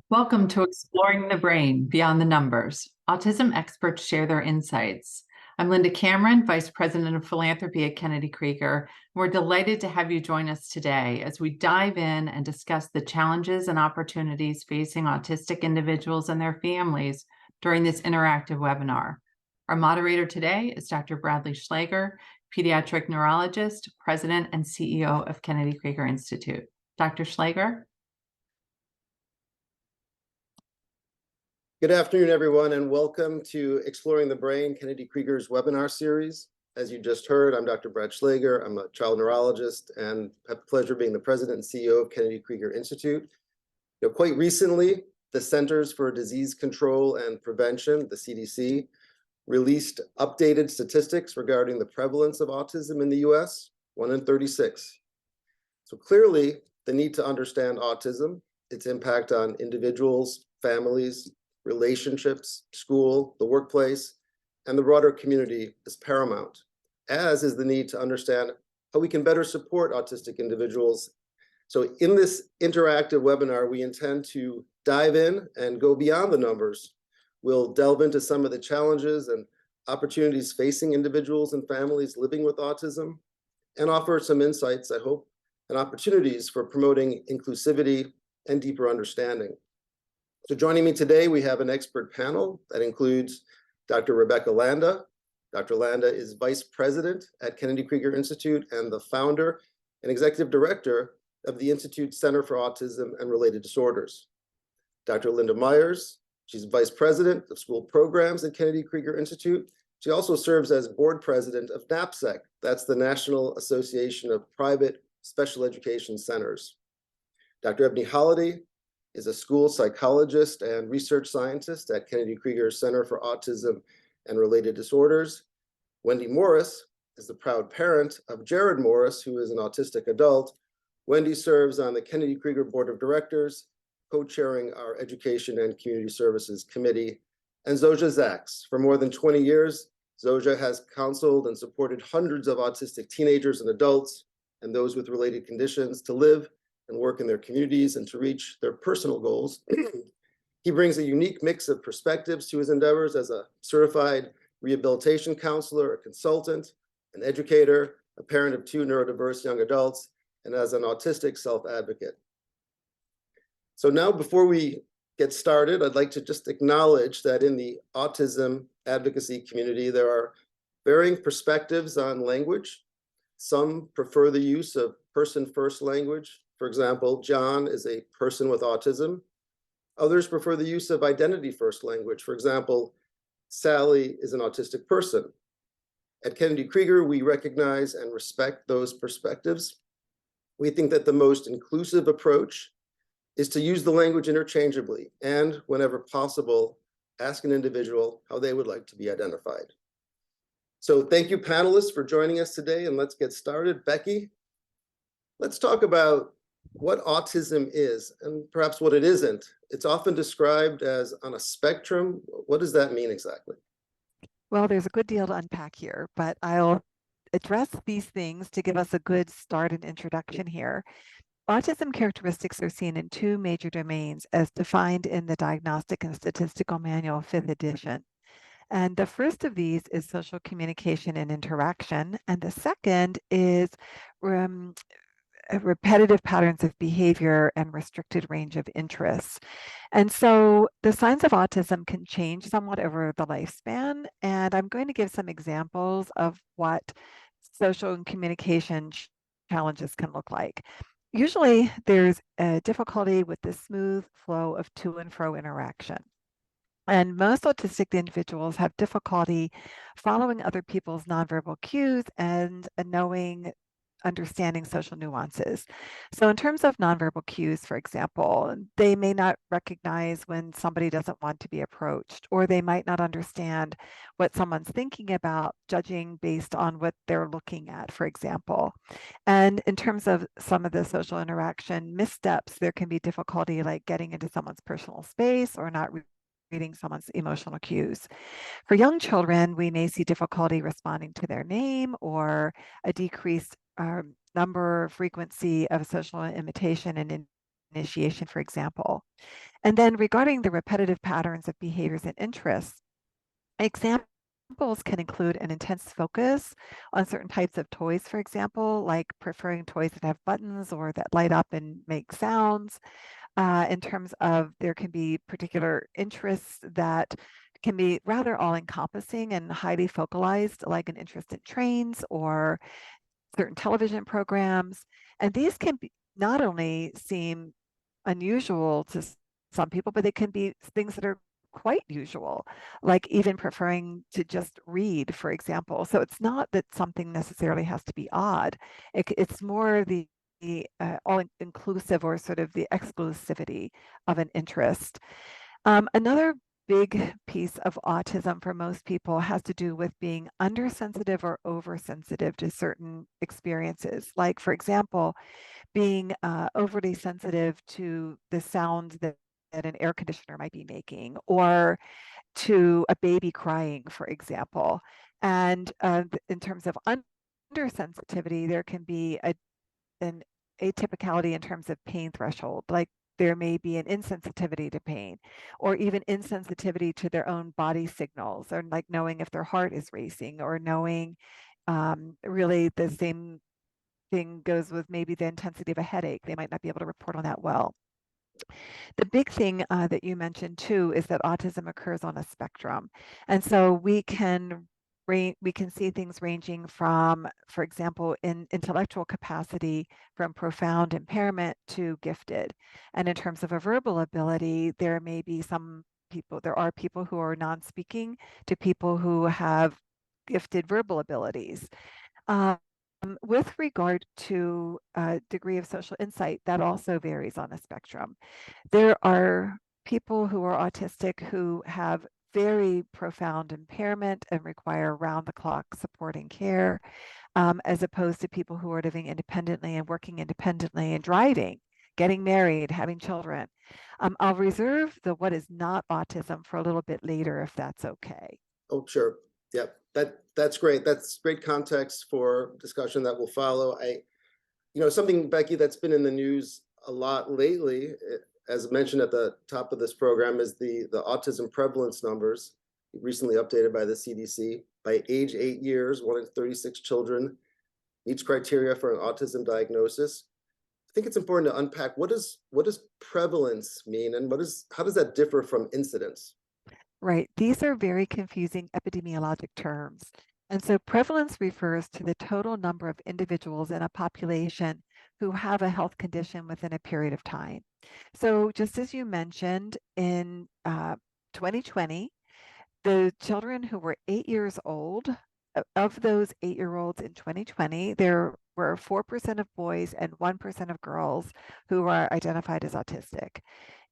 Welcome to Exploring the Brain Beyond the Numbers. Autism experts share their insights. I'm Linda Cameron, Vice President of Philanthropy at Kennedy Krieger. We're delighted to have you join us today as we dive in and discuss the challenges and opportunities facing autistic individuals and their families during this interactive webinar. Our moderator today is Dr. Bradley Schlager, pediatric neurologist, President and CEO of Kennedy Krieger Institute. Dr. Schlager? Good afternoon, everyone, and welcome to Exploring the Brain, Kennedy Krieger's webinar series. As you just heard, I'm Dr. Brad Schlager. I'm a child neurologist and have the pleasure of being the president and CEO of Kennedy Krieger Institute. Quite recently, the Centers for Disease Control and Prevention, the CDC, released updated statistics regarding the prevalence of autism in the US, 1 in 36. So clearly, the need to understand autism, its impact on individuals, families, relationships, school, the workplace, and the broader community is paramount, as is the need to understand how we can better support autistic individuals. So in this interactive webinar, we intend to dive in and go beyond the numbers. We'll delve into some of the challenges and opportunities facing individuals and families living with autism, and offer some insights, I hope, and opportunities for promoting inclusivity and deeper understanding. So joining me today, we have an expert panel that includes Dr. Rebecca Landa. Dr. Landa is Vice President at Kennedy Krieger Institute and the founder and Executive Director of the Institute's Center for Autism and Related Disorders. Dr. Linda Myers, she's Vice President of School Programs at Kennedy Krieger Institute. She also serves as Board President of NAPSEC, that's the National Association of Private Special Education Centers. Dr. Ebony Holliday is a school psychologist and research scientist at Kennedy Krieger Center for Autism and Related Disorders. Wendy Morris is the proud parent of Jared Morris, who is an autistic adult. Wendy serves on the Kennedy Krieger Board of Directors, co-chairing our Education and Community Services Committee. And Zoja Zaks. For more than 20 years, Zoja has counseled and supported hundreds of autistic teenagers and adults and those with related conditions to live and work in their communities and to reach their personal goals. He brings a unique mix of perspectives to his endeavors as a certified rehabilitation counselor, a consultant, an educator, a parent of 2 neurodiverse young adults, and as an autistic self-advocate. So now, before we get started, I'd like to just acknowledge that in the autism advocacy community, there are varying perspectives on language. Some prefer the use of person-first language. For example, John is a person with autism. Others prefer the use of identity-first language. For example, Sally is an autistic person. At Kennedy Krieger, we recognize and respect those perspectives. We think that the most inclusive approach is to use the language interchangeably and, whenever possible, ask an individual how they would like to be identified. So thank you, panelists, for joining us today, and let's get started. Becky, let's talk about what autism is and perhaps what it isn't. It's often described as on a spectrum. What does that mean exactly? Well, there's a good deal to unpack here, but I'll address these things to give us a good start and introduction here. Autism characteristics are seen in 2 major domains as defined in the Diagnostic and Statistical Manual 5th edition. And the first of these is social communication and interaction, and the second is repetitive patterns of behavior and restricted range of interests. And so the signs of autism can change somewhat over the lifespan, and I'm going to give some examples of what social and communication challenges can look like. Usually there's a difficulty with the smooth flow of to and fro interaction. And most autistic individuals have difficulty following other people's nonverbal cues and understanding social nuances. So in terms of nonverbal cues, for example, they may not recognize when somebody doesn't want to be approached, or they might not understand what someone's thinking about, judging based on what they're looking at, for example. And in terms of some of the social interaction missteps, there can be difficulty like getting into someone's personal space or not reading someone's emotional cues. For young children, we may see difficulty responding to their name or a decreased number, frequency of social imitation and initiation, for example. And then regarding the repetitive patterns of behaviors and interests, examples can include an intense focus on certain types of toys, for example, like preferring toys that have buttons or that light up and make sounds. In terms of there can be particular interests that can be rather all-encompassing and highly focalized, like an interest in trains or certain television programs. And these can be not only seem unusual to some people, but they can be things that are quite usual, like even preferring to just read, for example. So it's not that something necessarily has to be odd. It's more the all-inclusive or sort of the exclusivity of an interest. Another big piece of autism for most people has to do with being undersensitive or oversensitive to certain experiences. Like, for example, being overly sensitive to the sounds that an air conditioner might be making, or to a baby crying, for example. And in terms of undersensitivity, there can be an atypicality in terms of pain threshold, like there may be an insensitivity to pain, or even insensitivity to their own body signals, or like knowing if their heart is racing, or knowing really the same thing goes with maybe the intensity of a headache. They might not be able to report on that well. The big thing that you mentioned too is that autism occurs on a spectrum. And so we can see things ranging from, for example, in intellectual capacity, from profound impairment to gifted. And in terms of a verbal ability, there may be there are people who are non-speaking to people who have gifted verbal abilities. With regard to degree of social insight, that also varies on a spectrum. There are people who are autistic who have very profound impairment and require round-the-clock supporting care, as opposed to people who are living independently and working independently and driving, getting married, having children. I'll reserve the what is not autism for a little bit later, if that's okay. Oh, sure. Yep. That's great. That's great context for discussion that will follow. Something, Becky, that's been in the news a lot lately, as mentioned at the top of this program, is the autism prevalence numbers recently updated by the CDC. By age 8 years, 1 in 36 children meets criteria for an autism diagnosis. I think it's important to unpack what does prevalence mean, and how does that differ from incidence? Right. These are very confusing epidemiologic terms. And so prevalence refers to the total number of individuals in a population who have a health condition within a period of time. So just as you mentioned, in 2020, the children who were 8 years old, of those 8-year-olds in 2020, there were 4% of boys and 1% of girls who were identified as autistic.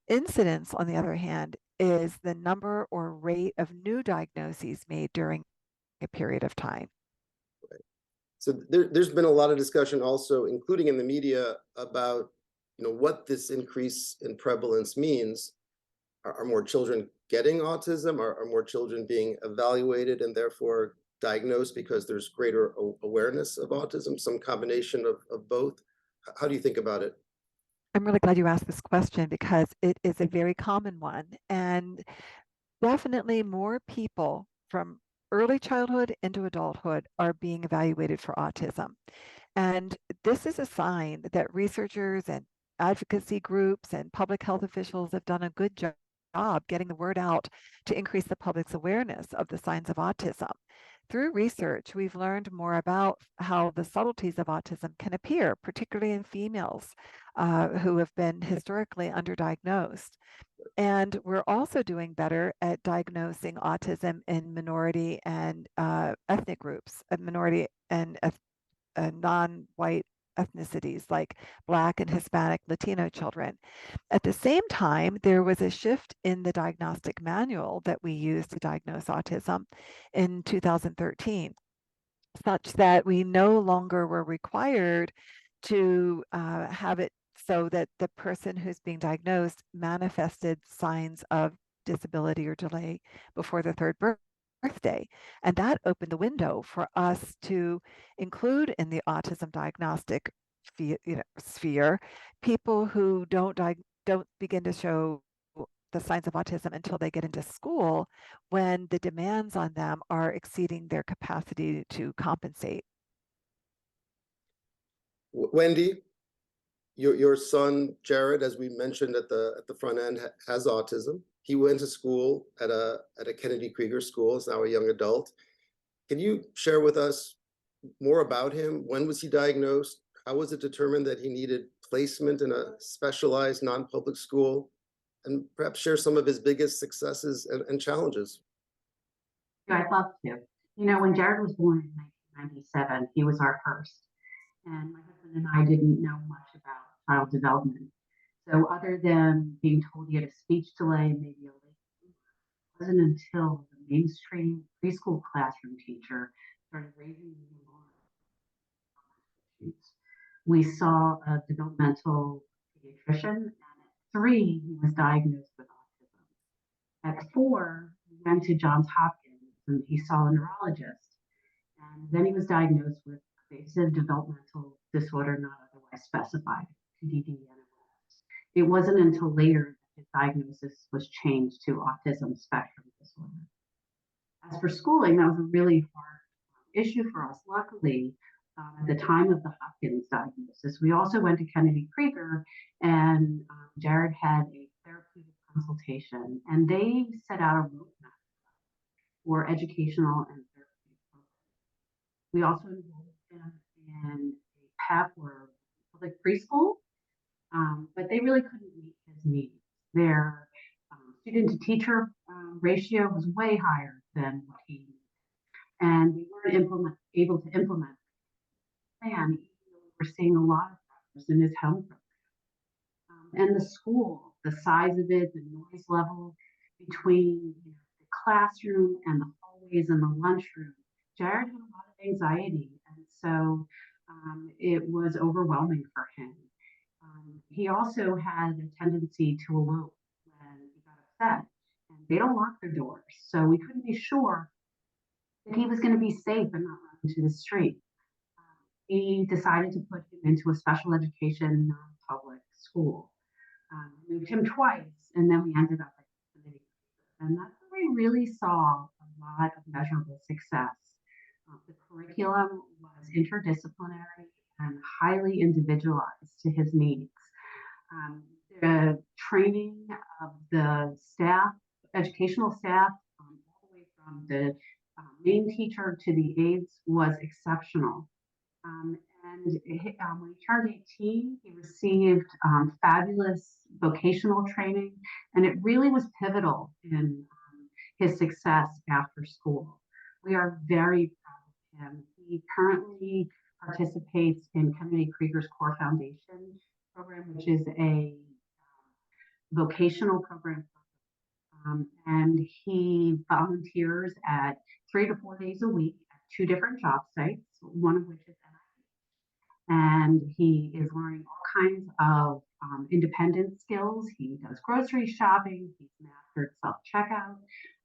Incidence, on the other hand, is the number or rate of new diagnoses made during a period of time. So there's been a lot of discussion also, including in the media, about what this increase in prevalence means. Are more children getting autism? Are more children being evaluated and therefore diagnosed because there's greater awareness of autism? Some combination of both? How do you think about it? I'm really glad you asked this question because it is a very common one. And definitely more people from early childhood into adulthood are being evaluated for autism. And this is a sign that researchers and advocacy groups and public health officials have done a good job getting the word out to increase the public's awareness of the signs of autism. Through research, we've learned more about how the subtleties of autism can appear, particularly in females who have been historically underdiagnosed. And we're also doing better at diagnosing autism in minority and ethnic groups, minority and non-white ethnicities like Black and Hispanic Latino children. At the same time, there was a shift in the diagnostic manual that we use to diagnose autism in 2013, such that we no longer were required to have it so that the person who's being diagnosed manifested signs of disability or delay before the third birthday. And that opened the window for us to include in the autism diagnostic sphere, people who don't begin to show the signs of autism until they get into school, when the demands on them are exceeding their capacity to compensate. Wendy, your son Jared, as we mentioned at the front end, has autism. He went to school at a Kennedy Krieger school. Is now a young adult. Can you share with us more about him? When was he diagnosed? How was it determined that he needed placement in a specialized non-public school? And perhaps share some of his biggest successes and challenges. Yeah, I'd love to. You know, when Jared was born in 1997, he was our first. And my husband and I didn't know much about child development. So other than being told he had a speech delay and maybe a late bloomer, it wasn't until the mainstream preschool classroom teacher started raising the alarm. We saw a developmental pediatrician, and at 3, he was diagnosed with autism. At 4, we went to Johns Hopkins and he saw a neurologist. And then he was diagnosed with pervasive developmental disorder not otherwise specified, PDD-NOS. It wasn't until later that his diagnosis was changed to autism spectrum disorder. As for schooling, that was a really hard issue for us. Luckily, at the time of the Hopkins diagnosis, we also went to Kennedy Krieger, and Jared had a therapeutic consultation, and they set out a roadmap for educational and therapeutic programs. We also enrolled him in a PEP or public preschool, but they really couldn't meet his needs. Their student to teacher ratio was way higher than what he needed, and we weren't able to implement the plan, even though we were seeing a lot of progress in his home program. And the school, the size of it, the noise level between the classroom and the hallways and the lunchroom. Jared had a lot of anxiety, and so it was overwhelming for him. He also had a tendency to elope when he got upset, and they don't lock their doors, so we couldn't be sure that he was going to be safe and not run into the street. He decided to put him into a special education non-public school. Moved him twice, and then we ended up at Kennedy. And that's where we really saw a lot of measurable success. The curriculum was interdisciplinary and highly individualized to his needs. The training of the staff, educational staff, all the way from the main teacher to the aides, was exceptional. And when he turned 18, he received fabulous vocational training, and it really was pivotal in his success after school. We are very proud of him. He currently participates in Kennedy Krieger's Core Foundation program, which is a vocational program. And he volunteers at 3 to 4 days a week at 2 different job sites, one of which is and he is learning all kinds of independent skills. He does grocery shopping, he's mastered self-checkout.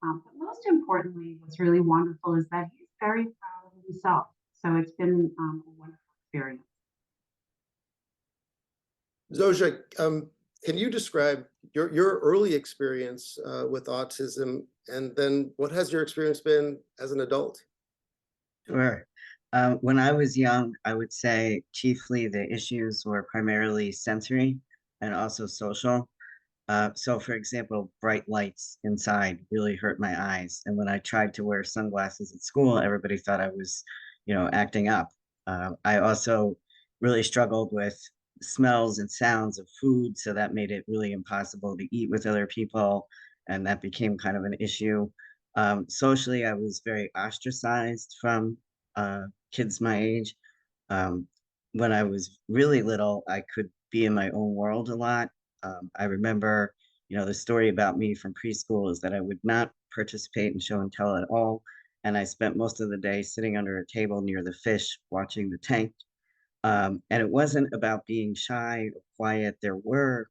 But most importantly, what's really wonderful is that he's very proud of himself. So it's been a wonderful experience. Zosia, can you describe your early experience with autism, and then what has your experience been as an adult? Sure. When I was young, I would say chiefly the issues were primarily sensory and also social. So for example, bright lights inside really hurt my eyes. And when I tried to wear sunglasses at school, everybody thought I was, acting up. I also really struggled with smells and sounds of food. So that made it really impossible to eat with other people. And that became kind of an issue. Socially, I was very ostracized from kids my age. Um, when I was really little, I could be in my own world a lot. I remember, the story about me from preschool is that I would not participate in show and tell at all. And I spent most of the day sitting under a table near the fish watching the tank. And it wasn't about being shy or quiet. There were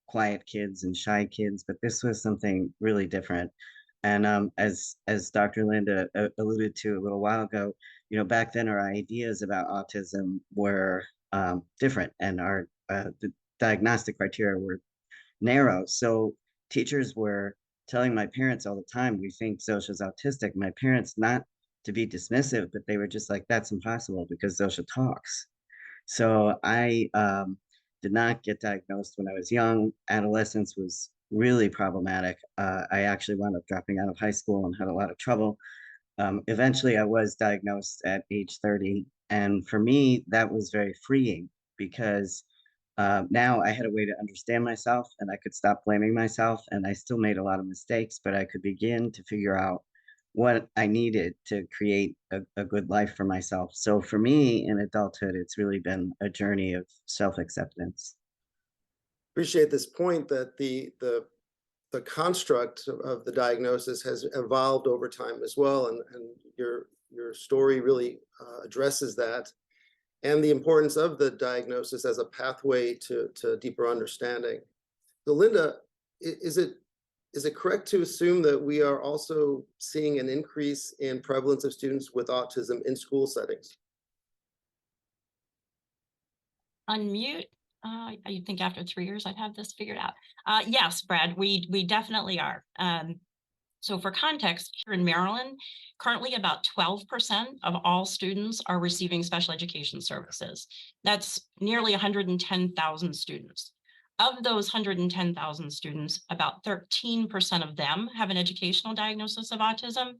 quiet kids and shy kids, but this was something really different. And as Dr. Linda alluded to a little while ago, back then our ideas about autism were different, and our the diagnostic criteria were narrow. So teachers were telling my parents all the time, we think Zosha's autistic. My parents, not to be dismissive, but they were just like, that's impossible because Zosha talks. So I did not get diagnosed when I was young. Adolescence was really problematic. I actually wound up dropping out of high school and had a lot of trouble. Eventually, I was diagnosed at age 30. And for me, that was very freeing because now I had a way to understand myself and I could stop blaming myself. And I still made a lot of mistakes, but I could begin to figure out what I needed to create a good life for myself. So for me in adulthood, it's really been a journey of self-acceptance. Appreciate this point that the construct of the diagnosis has evolved over time as well, and your story really addresses that, and the importance of the diagnosis as a pathway to deeper understanding. So Linda, is it correct to assume that we are also seeing an increase in prevalence of students with autism in school settings? Unmute. I think after 3 years, I'd have this figured out. Yes, Brad, we definitely are. So for context, here in Maryland, currently about 12% of all students are receiving special education services. That's nearly 110,000 students. Of those 110,000 students, about 13% of them have an educational diagnosis of autism.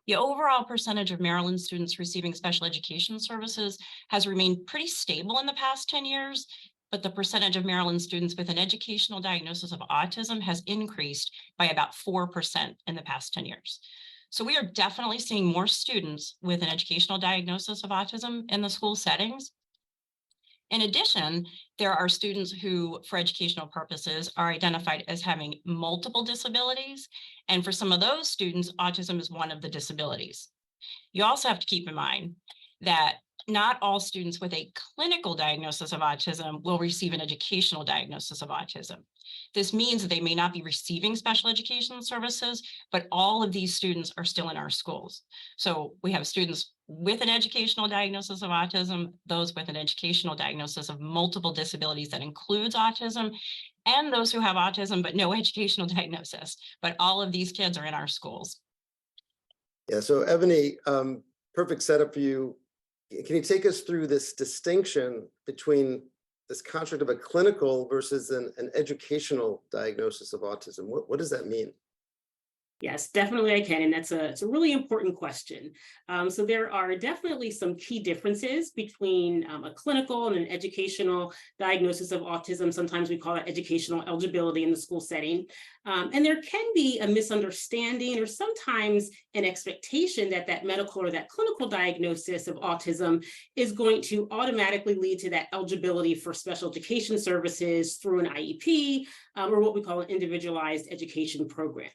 The overall percentage of Maryland students receiving special education services has remained pretty stable in the past 10 years, but the percentage of Maryland students with an educational diagnosis of autism has increased by about 4% in the past 10 years. So we are definitely seeing more students with an educational diagnosis of autism in the school settings. In addition, there are students who, for educational purposes, are identified as having multiple disabilities. And for some of those students, autism is one of the disabilities. You also have to keep in mind that not all students with a clinical diagnosis of autism will receive an educational diagnosis of autism. This means that they may not be receiving special education services, but all of these students are still in our schools. So we have students with an educational diagnosis of autism, those with an educational diagnosis of multiple disabilities that includes autism, and those who have autism but no educational diagnosis. But all of these kids are in our schools. Yeah, so Ebony, perfect setup for you. Can you take us through this distinction between this construct of a clinical versus an educational diagnosis of autism? What does that mean? Yes, definitely I can. And it's a really important question. So there are definitely some key differences between a clinical and an educational diagnosis of autism. Sometimes we call it educational eligibility in the school setting. And there can be a misunderstanding or sometimes an expectation that that medical or that clinical diagnosis of autism is going to automatically lead to that eligibility for special education services through an IEP or what we call an individualized education program.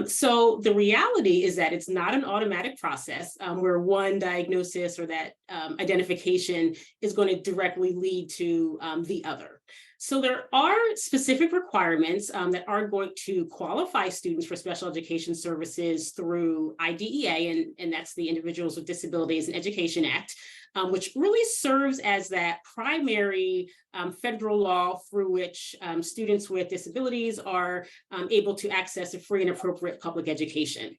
So the reality is that it's not an automatic process where one diagnosis or that identification is going to directly lead to the other. So there are specific requirements that are going to qualify students for special education services through IDEA, and that's the Individuals with Disabilities in Education Act, which really serves as that primary federal law through which students with disabilities are able to access a free and appropriate public education.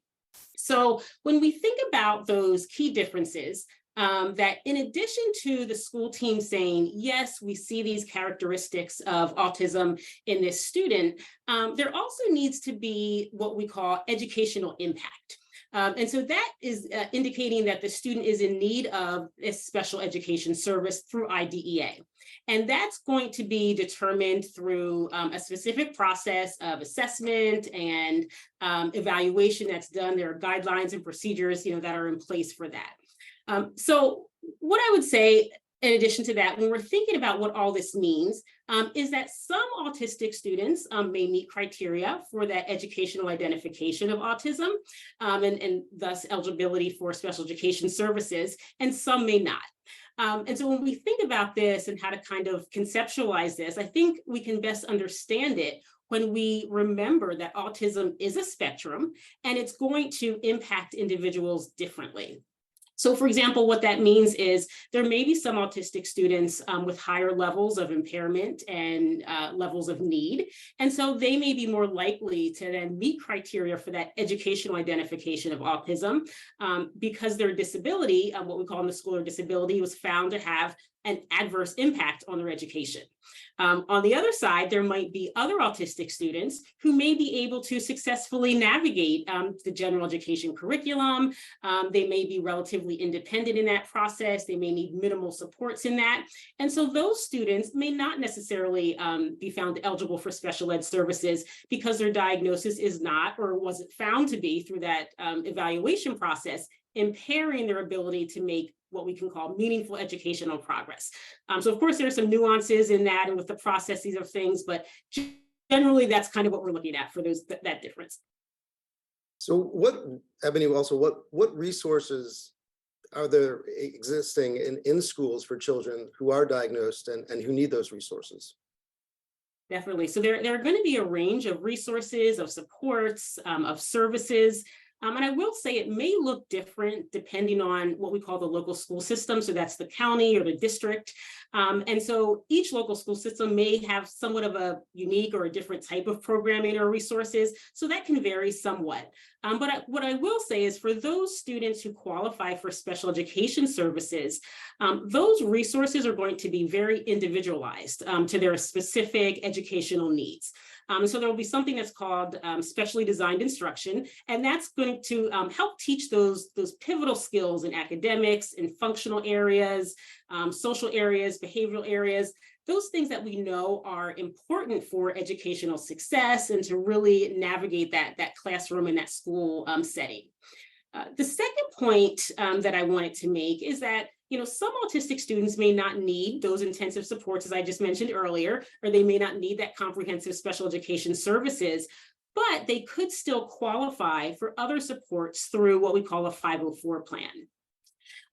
So when we think about those key differences, that in addition to the school team saying, yes, we see these characteristics of autism in this student, there also needs to be what we call educational impact. And so that is indicating that the student is in need of a special education service through IDEA. And that's going to be determined through a specific process of assessment and evaluation that's done. There are guidelines and procedures, that are in place for that. So what I would say, in addition to that, when we're thinking about what all this means, is that some autistic students may meet criteria for that educational identification of autism and thus eligibility for special education services, and some may not. And so when we think about this and how to kind of conceptualize this, I think we can best understand it when we remember that autism is a spectrum and it's going to impact individuals differently. So for example, what that means is there may be some autistic students with higher levels of impairment and levels of need. And so they may be more likely to then meet criteria for that educational identification of autism because their disability, what we call in the school or disability, was found to have an adverse impact on their education. On the other side, there might be other autistic students who may be able to successfully navigate the general education curriculum. They may be relatively independent in that process. They may need minimal supports in that. And so those students may not necessarily be found eligible for special ed services because their diagnosis is not or wasn't found to be through that evaluation process, impairing their ability to make what we can call meaningful educational progress. So of course, there are some nuances in that and with the processes of things, but generally that's kind of what we're looking at for that difference. So what, Ebony, also, what resources are there existing in schools for children who are diagnosed and who need those resources? Definitely. So there are going to be a range of resources, of supports, of services. And I will say it may look different depending on what we call the local school system. So that's the county or the district. And so each local school system may have somewhat of a unique or a different type of programming or resources. So that can vary somewhat. But what I will say is for those students who qualify for special education services, those resources are going to be very individualized to their specific educational needs. So there will be something that's called specially designed instruction, and that's going to help teach those pivotal skills in academics, in functional areas, social areas, behavioral areas, those things that we know are important for educational success and to really navigate that classroom and that school setting. The second point that I wanted to make is that some autistic students may not need those intensive supports, as I just mentioned earlier, or they may not need that comprehensive special education services, but they could still qualify for other supports through what we call a 504 plan.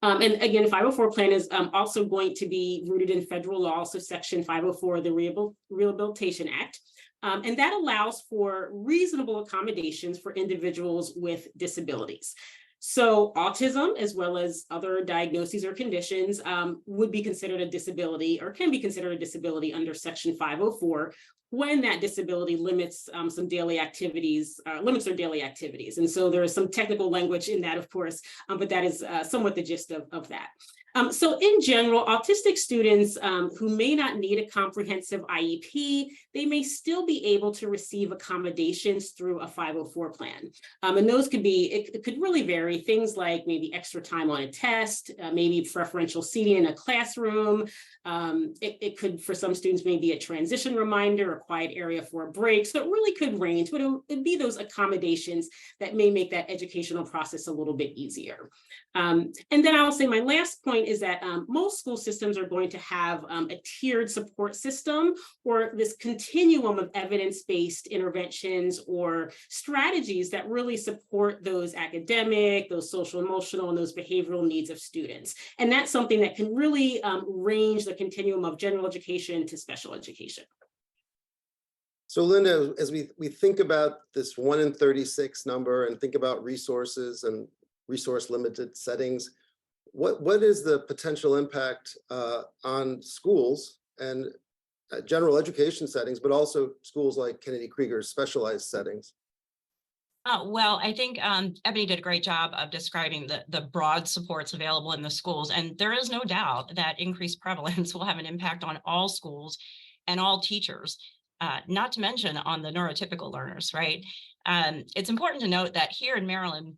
And again, 504 plan is also going to be rooted in federal law, so Section 504 of the Rehabilitation Act. And that allows for reasonable accommodations for individuals with disabilities. So autism, as well as other diagnoses or conditions, would be considered a disability or can be considered a disability under Section 504 when that disability limits some daily activities, limits their daily activities. And so there is some technical language in that, of course, but that is somewhat the gist of that. So in general, autistic students who may not need a comprehensive IEP, they may still be able to receive accommodations through a 504 plan. And those could be, it could really vary, things like maybe extra time on a test, maybe preferential seating in a classroom. It could, for some students, maybe a transition reminder, a quiet area for a break. So it really could range, but it'd be those accommodations that may make that educational process a little bit easier. And then I'll say my last point is that most school systems are going to have a tiered support system or this continuum of evidence-based interventions or strategies that really support those academic, those social emotional, and those behavioral needs of students. And that's something that can really range the continuum of general education to special education. So Linda, as we think about this 1 in 36 number and think about resources and resource limited settings, what is the potential impact on schools and general education settings, but also schools like Kennedy Krieger's specialized settings? Well, I think Ebony did a great job of describing the broad supports available in the schools. And there is no doubt that increased prevalence will have an impact on all schools and all teachers, not to mention on the neurotypical learners, right? It's important to note that here in Maryland,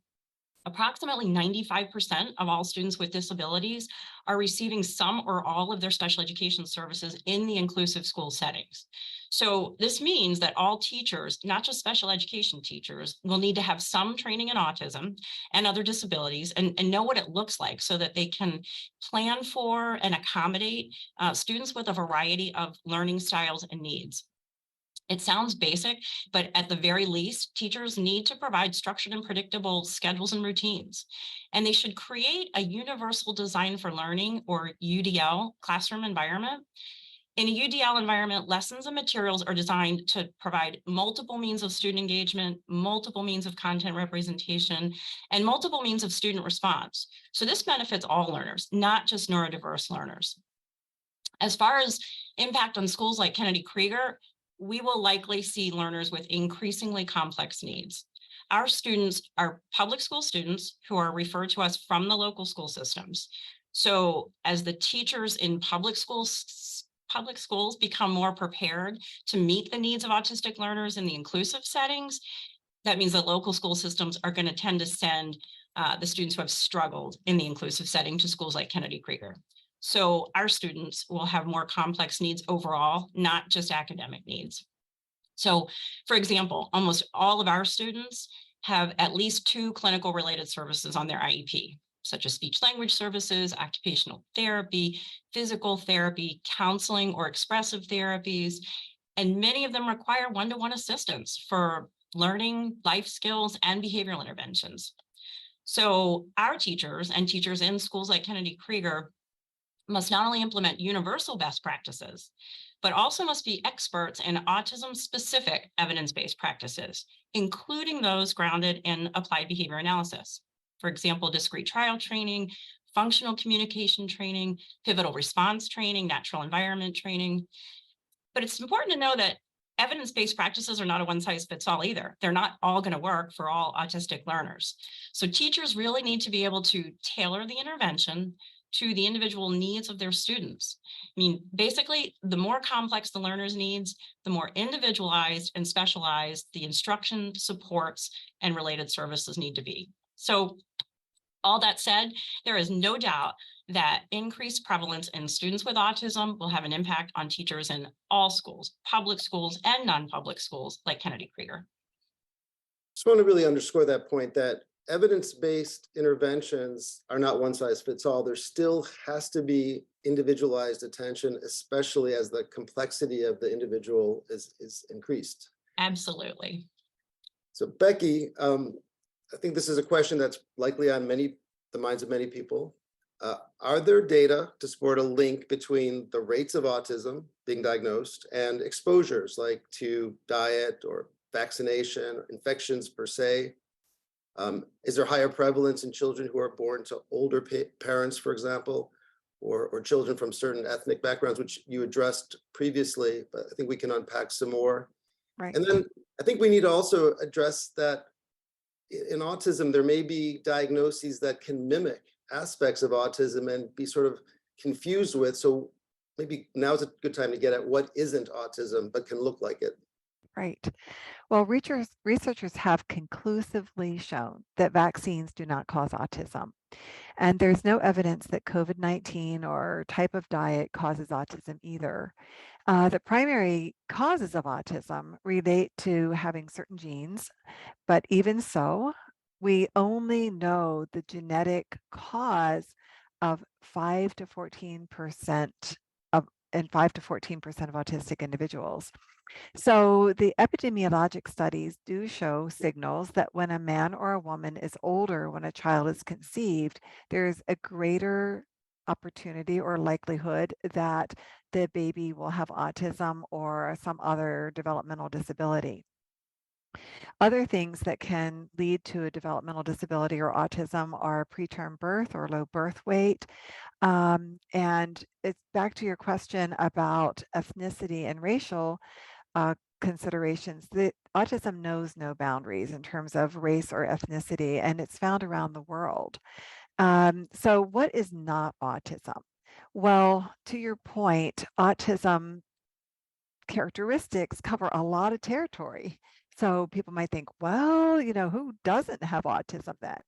approximately 95% of all students with disabilities are receiving some or all of their special education services in the inclusive school settings. So this means that all teachers, not just special education teachers, will need to have some training in autism and other disabilities and know what it looks like so that they can plan for and accommodate students with a variety of learning styles and needs. It sounds basic, but at the very least, teachers need to provide structured and predictable schedules and routines. And they should create a universal design for learning, or UDL, classroom environment In a UDL environment, lessons and materials are designed to provide multiple means of student engagement, multiple means of content representation, and multiple means of student response. So this benefits all learners, not just neurodiverse learners. As far as impact on schools like Kennedy Krieger, we will likely see learners with increasingly complex needs. Our students are public school students who are referred to us from the local school systems. So as the teachers in public schools become more prepared to meet the needs of autistic learners in the inclusive settings, that means that local school systems are going to tend to send the students who have struggled in the inclusive setting to schools like Kennedy Krieger. So our students will have more complex needs overall, not just academic needs. So, for example, almost all of our students have at least 2 clinical related services on their IEP, such as speech language services, occupational therapy, physical therapy, counseling or expressive therapies, and many of them require one-to-one assistance for learning, life skills, and behavioral interventions. So our teachers and teachers in schools like Kennedy Krieger must not only implement universal best practices, but also must be experts in autism-specific evidence-based practices, including those grounded in applied behavior analysis. For example, discrete trial training, functional communication training, pivotal response training, natural environment training. But it's important to know that evidence-based practices are not a one-size-fits-all either. They're not all going to work for all autistic learners. So teachers really need to be able to tailor the intervention to the individual needs of their students. I mean, basically, the more complex the learner's needs, the more individualized and specialized the instruction, supports, and related services need to be. So all that said, there is no doubt that increased prevalence in students with autism will have an impact on teachers in all schools, public schools and non-public schools like Kennedy Krieger. Just want to really underscore that point that evidence-based interventions are not one size fits all. There still has to be individualized attention, especially as the complexity of the individual is increased. Absolutely. So Becky, I think this is a question that's likely on the minds of many people. Are there data to support a link between the rates of autism being diagnosed and exposures like to diet or vaccination, infections per se? Is there higher prevalence in children who are born to older parents, for example, or children from certain ethnic backgrounds, which you addressed previously, but I think we can unpack some more. Right. And then I think we need to also address that in autism, there may be diagnoses that can mimic aspects of autism and be sort of confused with. So maybe now's a good time to get at what isn't autism, but can look like it. Right. Well, researchers have conclusively shown that vaccines do not cause autism. And there's no evidence that COVID-19 or type of diet causes autism either. The primary causes of autism relate to having certain genes, but even so, we only know the genetic cause of 5 to 14% and 5 to 14% of autistic individuals. So the epidemiologic studies do show signals that when a man or a woman is older, when a child is conceived, there's a greater opportunity or likelihood that the baby will have autism or some other developmental disability. Other things that can lead to a developmental disability or autism are preterm birth or low birth weight. And it's back to your question about ethnicity and racial considerations. That autism knows no boundaries in terms of race or ethnicity, and it's found around the world. So what is not autism? Well, to your point, autism characteristics cover a lot of territory. So people might think, well, who doesn't have autism then?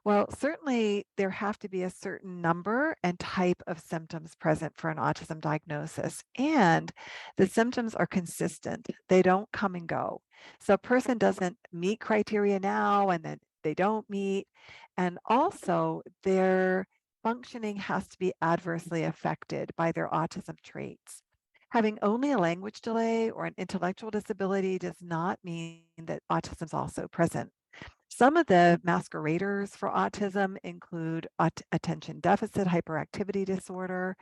Well, certainly there have to be a certain number and type of symptoms present for an autism diagnosis, and the symptoms are consistent. They don't come and go. So a person doesn't meet criteria now and then they don't meet. And also their functioning has to be adversely affected by their autism traits. Having only a language delay or an intellectual disability does not mean that autism is also present. Some of the masqueraders for autism include attention deficit hyperactivity disorder,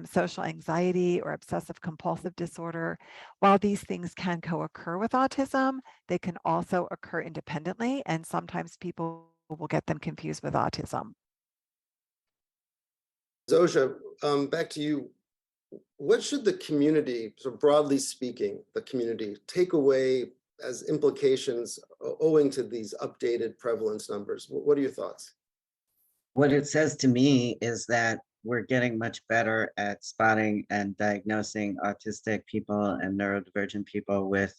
social anxiety, or obsessive compulsive disorder. While these things can co-occur with autism, they can also occur independently, and sometimes people will get them confused with autism. Zosha, back to you. What should the community, so broadly speaking, the community take away as implications owing to these updated prevalence numbers? What are your thoughts? What it says to me is that we're getting much better at spotting and diagnosing autistic people and neurodivergent people with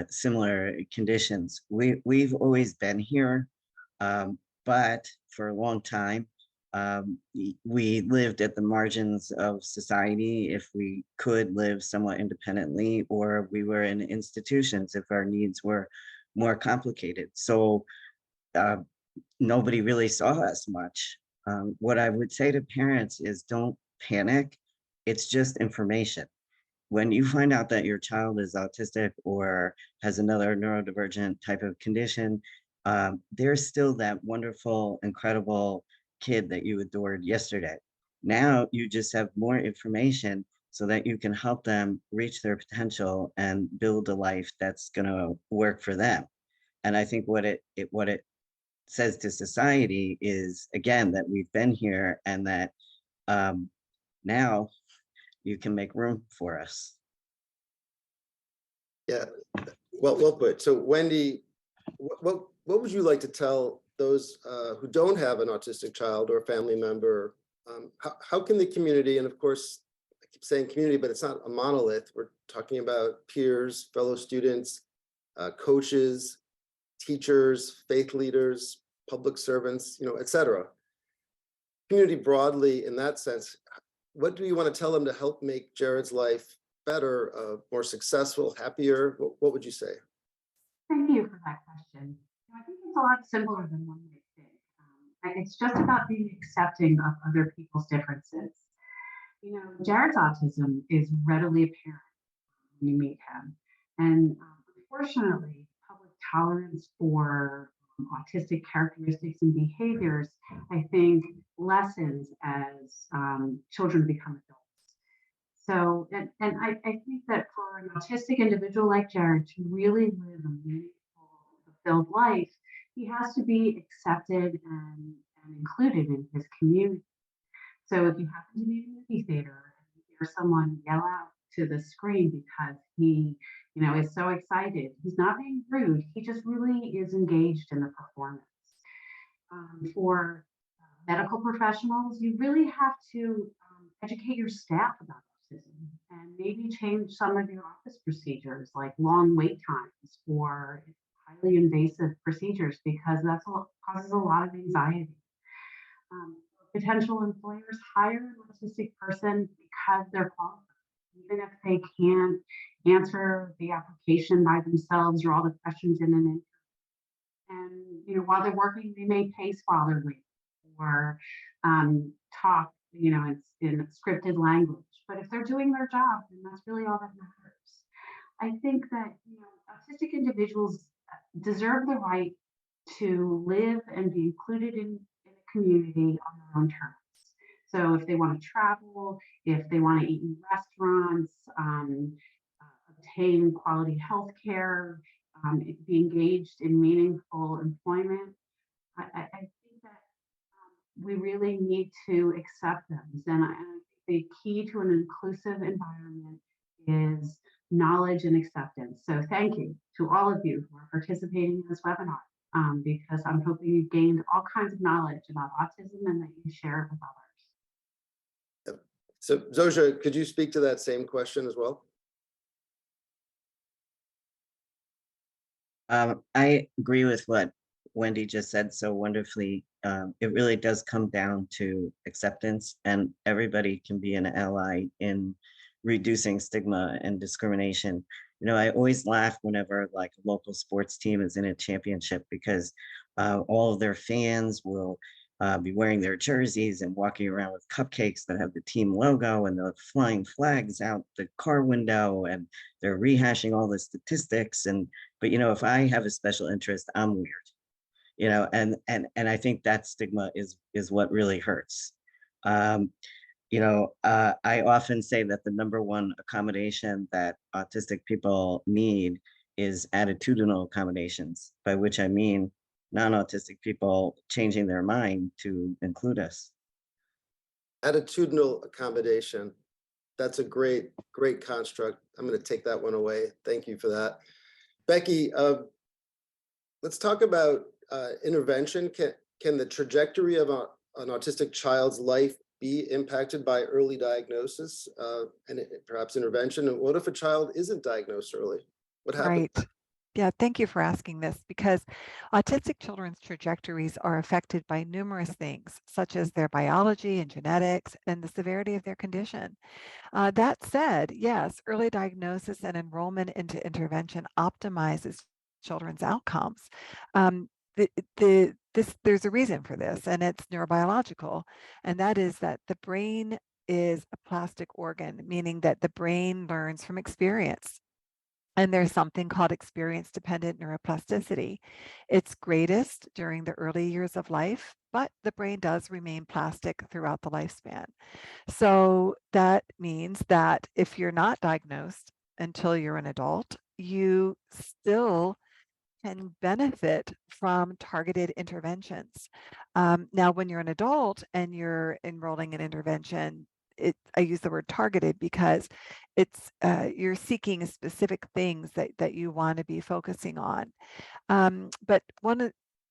similar conditions. We've always been here, but for a long time, we lived at the margins of society if we could live somewhat independently, or we were in institutions if our needs were more complicated. So nobody really saw us much. What I would say to parents is don't panic. It's just information. When you find out that your child is autistic or has another neurodivergent type of condition, there's still that wonderful, incredible kid that you adored yesterday. Now you just have more information so that you can help them reach their potential and build a life that's going to work for them. And I think what it says to society is, again, that we've been here and that now you can make room for us. Yeah, well put. So Wendy, what would you like to tell those who don't have an autistic child or family member? How can the community, and of course, I keep saying community, but it's not a monolith. We're talking about peers, fellow students, coaches, teachers, faith leaders, public servants, et cetera. Community broadly in that sense, what do you want to tell them to help make Jared's life better, more successful, happier? What would you say? Thank you for that question. I think it's a lot simpler than one might think. It's just about being accepting of other people's differences. Jared's autism is readily apparent when you meet him. And unfortunately, public tolerance for autistic characteristics and behaviors, I think, lessens as children become adults. So, and I think that for an autistic individual like Jared to really live a meaningful, fulfilled life, he has to be accepted and included in his community. So if you happen to be in a movie theater and you hear someone yell out to the screen because he, is so excited, he's not being rude. He just really is engaged in the performance. For medical professionals, you really have to educate your staff about autism and maybe change some of your office procedures, like long wait times for highly invasive procedures, because that's what causes a lot of anxiety. Potential employers hire an autistic person because they're qualified, even if they can't answer the application by themselves or all the questions in an interview. And while they're working, they may pace while they're waiting or talk, in scripted language. But if they're doing their job, then that's really all that matters. I think that autistic individuals deserve the right to live and be included in a community on their own terms. So if they want to travel, if they want to eat in restaurants, obtain quality health care, be engaged in meaningful employment, I think that we really need to accept them. And I think the key to an inclusive environment is knowledge and acceptance. So thank you to all of you who are participating in this webinar, because I'm hoping you've gained all kinds of knowledge about autism and that you share it with others. So Zosha, could you speak to that same question as well? I agree with what Wendy just said so wonderfully. It really does come down to acceptance, and everybody can be an ally in reducing stigma and discrimination. I always laugh whenever like a local sports team is in a championship, because all of their fans will be wearing their jerseys and walking around with cupcakes that have the team logo, and they're flying flags out the car window, and they're rehashing all the statistics. But if I have a special interest, I'm weird. you know, and I think that stigma is what really hurts. Um, I often say that the number one accommodation that autistic people need is attitudinal accommodations, by which I mean non-autistic people changing their mind to include us. Attitudinal accommodation. That's a great construct. I'm going to take that one away. Thank you for that. Becky, let's talk about intervention. Can the trajectory of an autistic child's life be impacted by early diagnosis and perhaps intervention? And what if a child isn't diagnosed early? What happens? Right. Yeah, thank you for asking this, because autistic children's trajectories are affected by numerous things, such as their biology and genetics and the severity of their condition. That said, yes, early diagnosis and enrollment into intervention optimizes children's outcomes. Um, there's a reason for this, and it's neurobiological, and that is that the brain is a plastic organ, meaning that the brain learns from experience. And there's something called experience-dependent neuroplasticity. It's greatest during the early years of life, but the brain does remain plastic throughout the lifespan. So that means that if you're not diagnosed until you're an adult, you still can benefit from targeted interventions. Now, when you're an adult and you're enrolling in intervention, I use the word targeted because it's you're seeking specific things that you want to be focusing on. But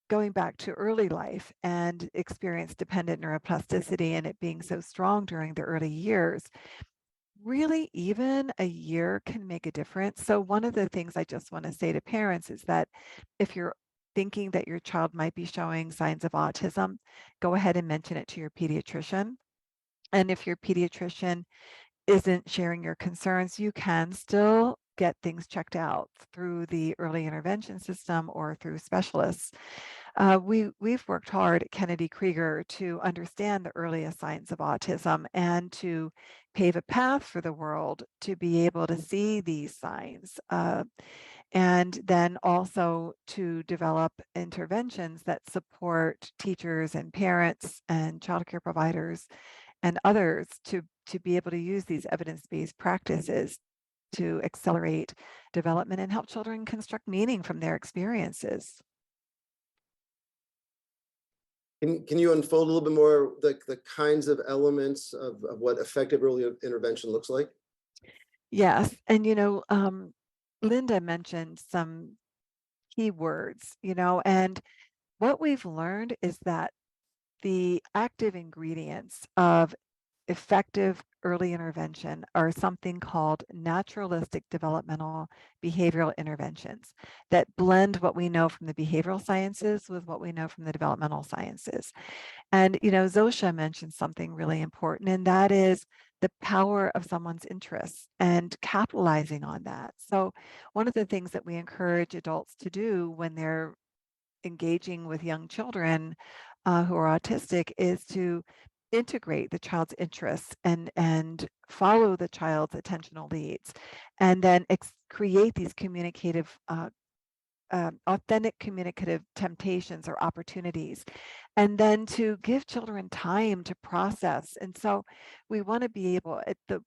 going back to early life and experience-dependent neuroplasticity and it being so strong during the early years, really even a year can make a difference. So one of the things I just want to say to parents is that if you're thinking that your child might be showing signs of autism, go ahead and mention it to your pediatrician. And if your pediatrician isn't sharing your concerns, you can still get things checked out through the early intervention system or through specialists. We've worked hard at Kennedy Krieger to understand the earliest signs of autism and to pave a path for the world to be able to see these signs. And then also to develop interventions that support teachers and parents and childcare providers and others to be able to use these evidence-based practices to accelerate development and help children construct meaning from their experiences. Can you unfold a little bit more the kinds of elements of what effective early intervention looks like? Yes, and Linda mentioned some key words, and what we've learned is that the active ingredients of effective early intervention are something called naturalistic developmental behavioral interventions that blend what we know from the behavioral sciences with what we know from the developmental sciences. And, Zosha mentioned something really important, and that is the power of someone's interests and capitalizing on that. So one of the things that we encourage adults to do when they're engaging with young children who are autistic is to integrate the child's interests and follow the child's attentional leads, and then create these communicative authentic communicative temptations or opportunities, and then to give children time to process. And so we want to be able,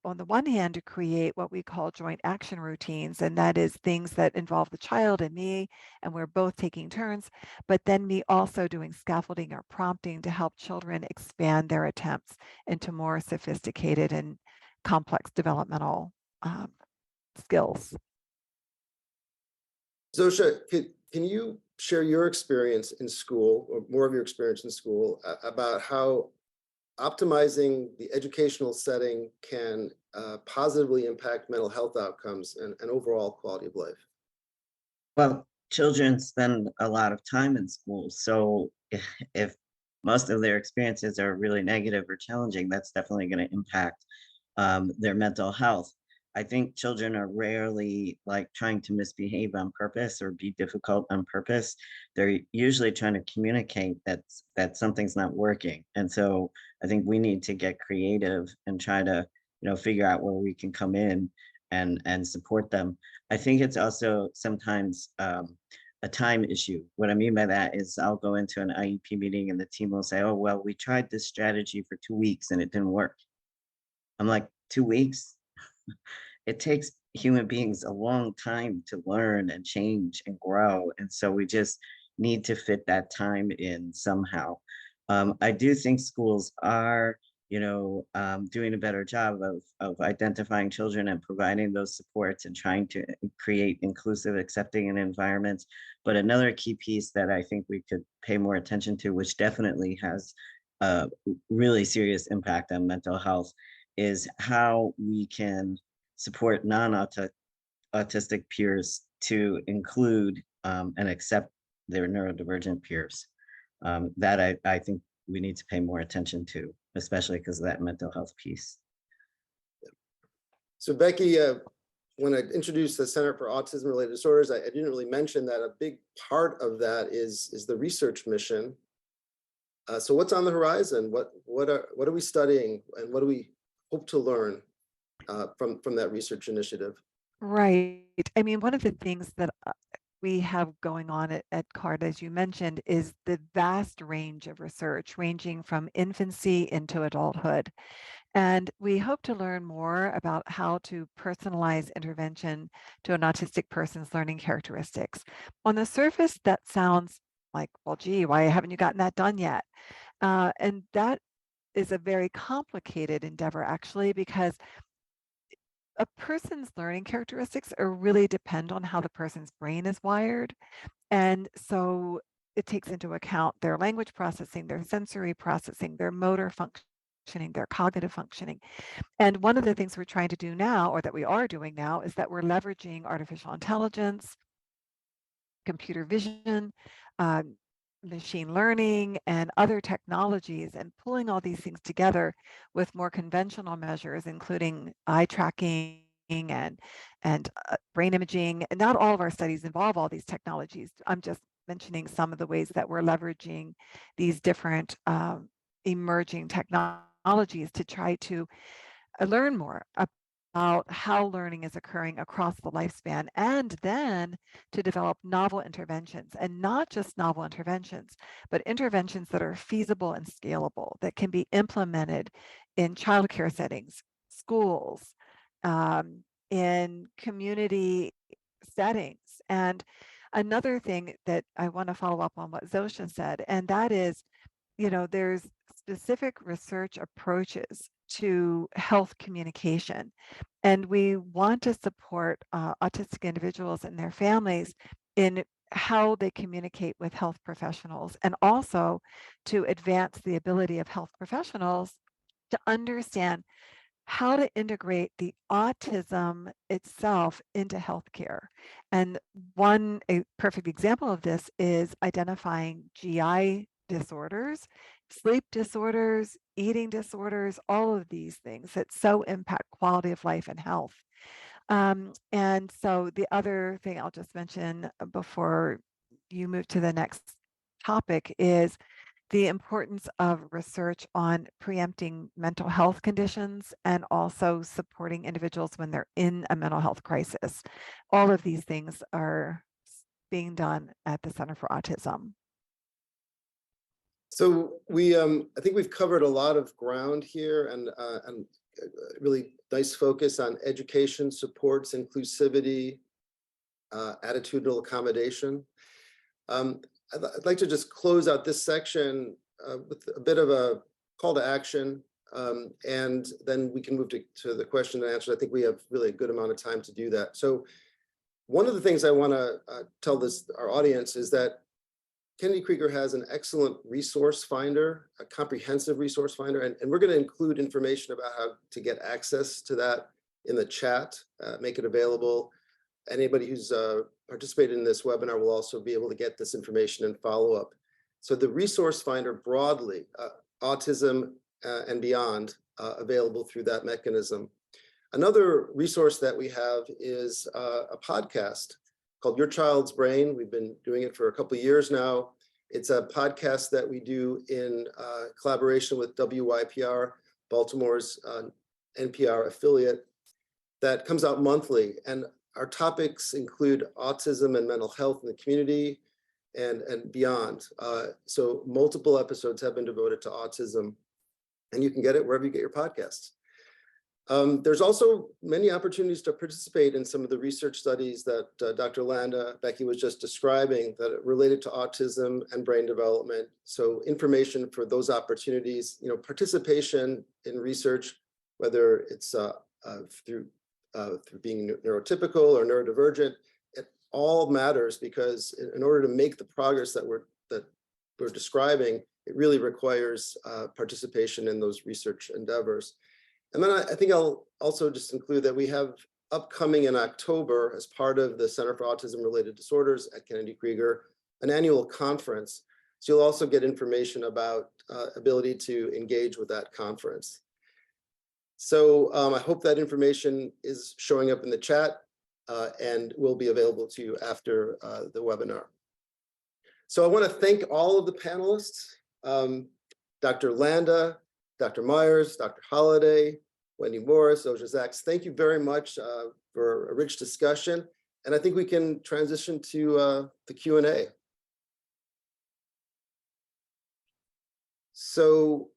on the one hand, to create what we call joint action routines, and that is things that involve the child and me, and we're both taking turns, but then me also doing scaffolding or prompting to help children expand their attempts into more sophisticated and complex developmental skills. Zosha, can you share your experience in school, or more of your experience in school, about how optimizing the educational setting can positively impact mental health outcomes and overall quality of life? Well, children spend a lot of time in school, so if most of their experiences are really negative or challenging, that's definitely going to impact their mental health. I think children are rarely like trying to misbehave on purpose or be difficult on purpose. They're usually trying to communicate that something's not working. And so I think we need to get creative and try to, figure out where we can come in and support them. I think it's also sometimes a time issue. What I mean by that is I'll go into an IEP meeting and the team will say, oh, well, we tried this strategy for 2 weeks and it didn't work. I'm like, 2 weeks? It takes human beings a long time to learn and change and grow. And so we just need to fit that time in somehow. I do think schools are, doing a better job of identifying children and providing those supports and trying to create inclusive, accepting environments. But another key piece that I think we could pay more attention to, which definitely has a really serious impact on mental health, is how we can support non-autistic peers to include and accept their neurodivergent peers. That I think we need to pay more attention to, especially because of that mental health piece. So Becky, when I introduced the Center for Autism-Related Disorders, I didn't really mention that a big part of that is the research mission. So what's on the horizon? What are we studying, and what do we hope to learn from that research initiative? Right. I mean, one of the things that we have going on at CARD, as you mentioned, is the vast range of research ranging from infancy into adulthood. And we hope to learn more about how to personalize intervention to an autistic person's learning characteristics. On the surface, that sounds like, well, gee, why haven't you gotten that done yet? And that is a very complicated endeavor, actually, because a person's learning characteristics are really depend on how the person's brain is wired. And so it takes into account their language processing, their sensory processing, their motor functioning, their cognitive functioning. And one of the things we're trying to do now, or that we are doing now, is that we're leveraging artificial intelligence, computer vision, machine learning, and other technologies, and pulling all these things together with more conventional measures, including eye tracking and brain imaging. And not all of our studies involve all these technologies. I'm just mentioning some of the ways that we're leveraging these different emerging technologies to try to learn more about how learning is occurring across the lifespan, and then to develop novel interventions, and not just novel interventions, but interventions that are feasible and scalable, that can be implemented in childcare settings, schools, in community settings. And another thing that I want to follow up on what Zosha said, and that is, there's specific research approaches to health communication. And we want to support autistic individuals and their families in how they communicate with health professionals, and also to advance the ability of health professionals to understand how to integrate the autism itself into healthcare. And a perfect example of this is identifying GI disorders, sleep disorders, eating disorders, all of these things that so impact quality of life and health. And so the other thing I'll just mention before you move to the next topic is the importance of research on preempting mental health conditions, and also supporting individuals when they're in a mental health crisis. All of these things are being done at the Center for Autism. So I think we've covered a lot of ground here, and really nice focus on education, supports, inclusivity, attitudinal accommodation. I'd like to just close out this section with a bit of a call to action, and then we can move to the question and answer. I think we have really a good amount of time to do that. So one of the things I want to tell our audience is that Kennedy Krieger has an excellent resource finder, a comprehensive resource finder, and we're going to include information about how to get access to that in the chat, make it available. Anybody who's participated in this webinar will also be able to get this information and follow up. So the resource finder broadly, autism and beyond, available through that mechanism. Another resource that we have is a podcast called Your Child's Brain. We've been doing it for a couple of years now. It's a podcast that we do in collaboration with WYPR, Baltimore's NPR affiliate, that comes out monthly. And our topics include autism and mental health in the community and beyond. So multiple episodes have been devoted to autism, and you can get it wherever you get your podcasts. There's also many opportunities to participate in some of the research studies that Dr. Becky was just describing that are related to autism and brain development. So information for those opportunities, participation in research, whether it's through being neurotypical or neurodivergent, it all matters, because in order to make the progress that we're describing, it really requires participation in those research endeavors. And then I think I'll also just include that we have upcoming in October, as part of the Center for Autism-Related Disorders at Kennedy Krieger, an annual conference. So you'll also get information about ability to engage with that conference. So I hope that information is showing up in the chat and will be available to you after the webinar. So I want to thank all of the panelists, Dr. Landa, Dr. Myers, Dr. Holliday, Wendy Morris, Oja Zaks. Thank you very much for a rich discussion. And I think we can transition to the Q&A. So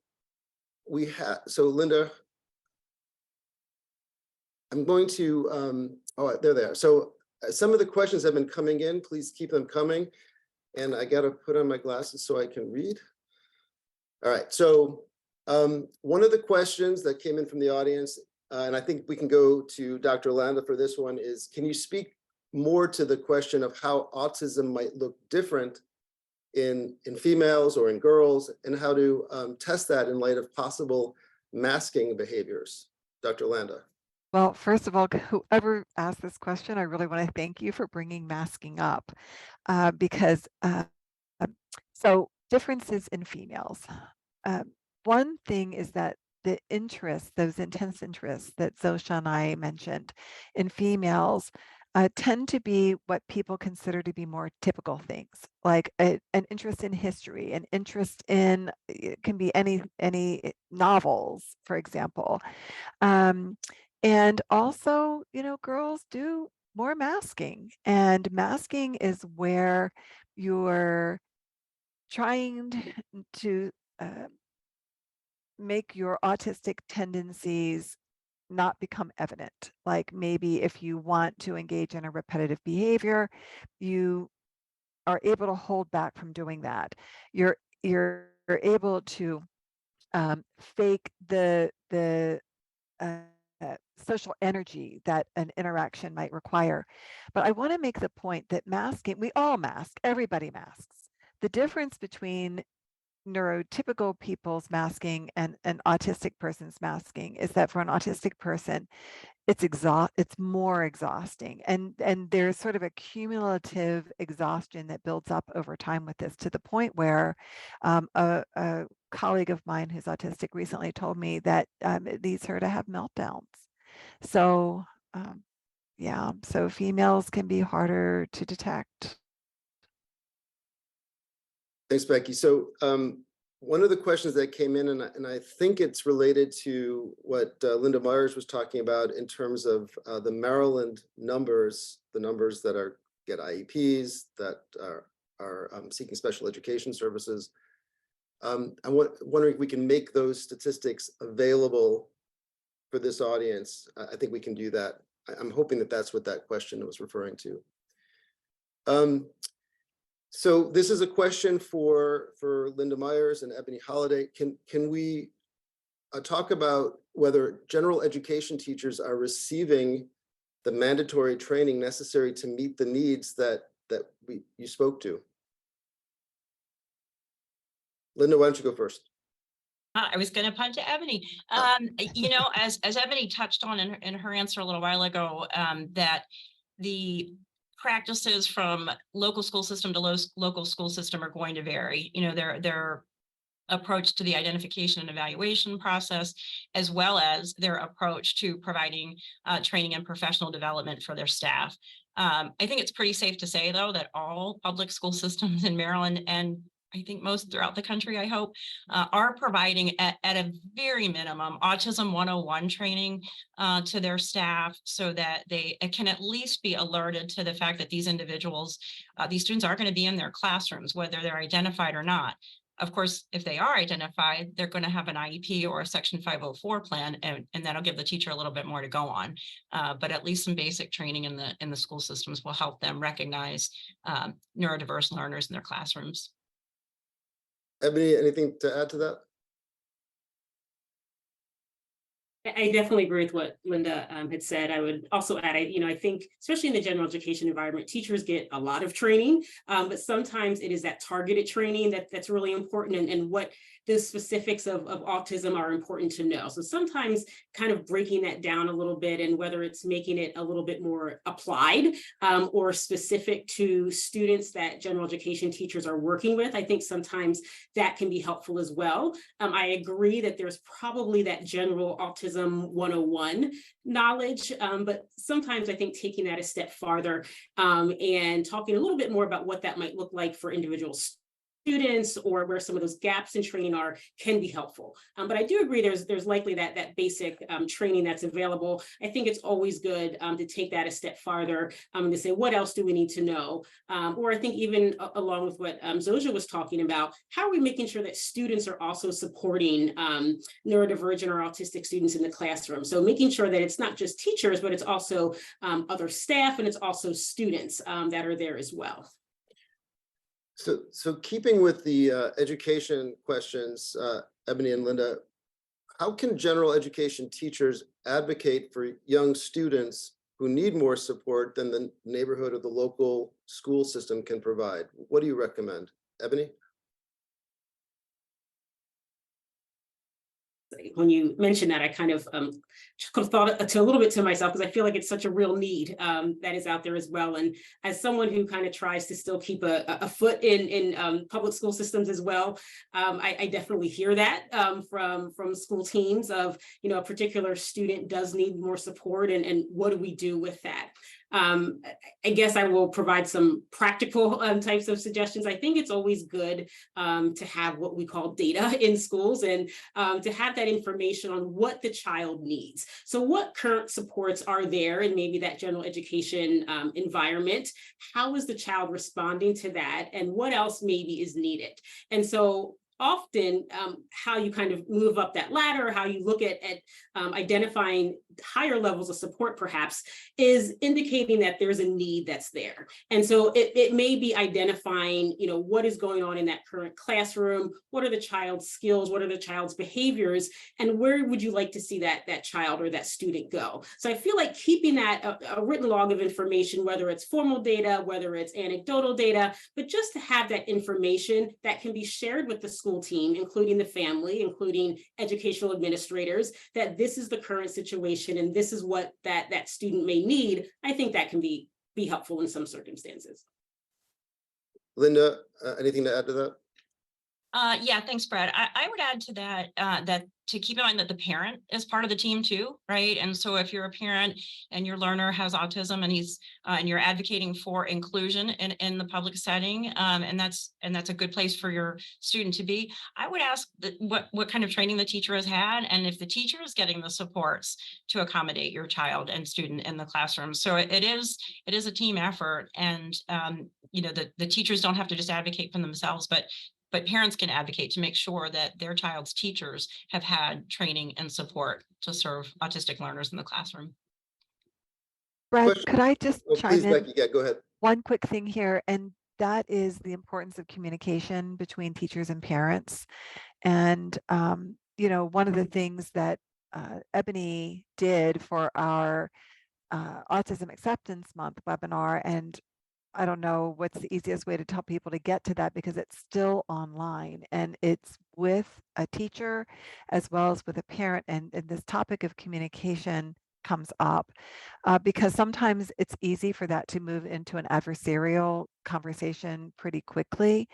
Linda, I'm going to, there they are. So some of the questions have been coming in. Please keep them coming. And I got to put on my glasses so I can read. All right, so one of the questions that came in from the audience, and I think we can go to Dr. Landa for this one, is can you speak more to the question of how autism might look different in females or in girls, and how to test that in light of possible masking behaviors? Dr. Landa. Well, first of all, whoever asked this question, I really want to thank you for bringing masking up, because so differences in females. One thing is that the interests, those intense interests that Zosha and I mentioned in females, tend to be what people consider to be more typical things, like an interest in history, an interest in, it can be any novels, for example. And also, girls do more masking, and masking is where you're trying to make your autistic tendencies not become evident. Like maybe if you want to engage in a repetitive behavior, you are able to hold back from doing that. You're able to fake the social energy that an interaction might require. But I want to make the point that masking, we all mask, everybody masks. The difference between neurotypical people's masking and an autistic person's masking is that for an autistic person, it's more exhausting, and there's sort of a cumulative exhaustion that builds up over time with this, to the point where a colleague of mine who's autistic recently told me that it leads her to have meltdowns. So yeah, so females can be harder to detect. Thanks, Becky. So one of the questions that came in, and I think it's related to what Linda Myers was talking about in terms of the Maryland numbers, the numbers that get IEPs, that are seeking special education services. I'm wondering if we can make those statistics available for this audience. I think we can do that. I'm hoping that that's what that question was referring to. So this is a question for Linda Myers and Ebony Holliday. Can we talk about whether general education teachers are receiving the mandatory training necessary to meet the needs that you spoke to? Linda, why don't you go first? I was going to punt to Ebony. As Ebony touched on in her answer a little while ago, that the practices from local school system to local school system are going to vary. Their approach to the identification and evaluation process, as well as their approach to providing training and professional development for their staff. I think it's pretty safe to say, though, that all public school systems in Maryland and I think most throughout the country, I hope, are providing at a very minimum Autism 101 training to their staff so that they can at least be alerted to the fact that these individuals, these students are going to be in their classrooms, whether they're identified or not. Of course, if they are identified, they're going to have an IEP or a Section 504 plan, and that'll give the teacher a little bit more to go on. But at least some basic training in the school systems will help them recognize neurodiverse learners in their classrooms. Ebony, anything to add to that? I definitely agree with what Linda had said. I would also add, I think, especially in the general education environment, teachers get a lot of training, but sometimes it is that targeted training that's really important, and what the specifics of autism are important to know. So sometimes kind of breaking that down a little bit, and whether it's making it a little bit more applied or specific to students that general education teachers are working with, I think sometimes that can be helpful as well. I agree that there's probably that general Autism 101 knowledge, but sometimes I think taking that a step farther and talking a little bit more about what that might look like for individual students, or where some of those gaps in training are, can be helpful. But I do agree there's likely that basic training that's available. I think it's always good to take that a step farther to say, what else do we need to know? Or I think even along with what Zoja was talking about, how are we making sure that students are also supporting neurodivergent or autistic students in the classroom? So making sure that it's not just teachers, but it's also other staff, and it's also students that are there as well. So keeping with the education questions, Ebony and Linda, how can general education teachers advocate for young students who need more support than the neighborhood or the local school system can provide? What do you recommend? Ebony? When you mentioned that, I kind of thought a little bit to myself, because I feel like it's such a real need that is out there as well. And as someone who kind of tries to still keep a foot in public school systems as well, I definitely hear that from school teams of, a particular student does need more support, and what do we do with that? I guess I will provide some practical types of suggestions. I think it's always good to have what we call data in schools, and to have that information on what the child needs. So what current supports are there in maybe that general education environment? How is the child responding to that? And what else maybe is needed? And so often how you kind of move up that ladder, how you look at identifying higher levels of support perhaps, is indicating that there's a need that's there. And so it may be identifying, what is going on in that current classroom, what are the child's skills, what are the child's behaviors, and where would you like to see that child or that student go? So I feel like keeping that a written log of information, whether it's formal data, whether it's anecdotal data, but just to have that information that can be shared with the school team, including the family, including educational administrators, that this is the current situation and this is what that student may need. I think that can be helpful in some circumstances. Linda, anything to add to that? Yeah, thanks, Brad. I would add to that that to keep in mind that the parent is part of the team too, right? And so if you're a parent and your learner has autism and and you're advocating for inclusion in the public setting, and that's a good place for your student to be, I would ask what kind of training the teacher has had, and if the teacher is getting the supports to accommodate your child and student in the classroom. So it is a team effort, and the teachers don't have to just advocate for themselves, but parents can advocate to make sure that their child's teachers have had training and support to serve autistic learners in the classroom. Brad, Question. could I just chime Please, in? Becky, yeah, go ahead. One quick thing here, and that is the importance of communication between teachers and parents. And, one of the things that Ebony did for our Autism Acceptance Month webinar, and I don't know what's the easiest way to tell people to get to that, because it's still online and it's with a teacher as well as with a parent. And this topic of communication comes up because sometimes it's easy for that to move into an adversarial conversation pretty quickly.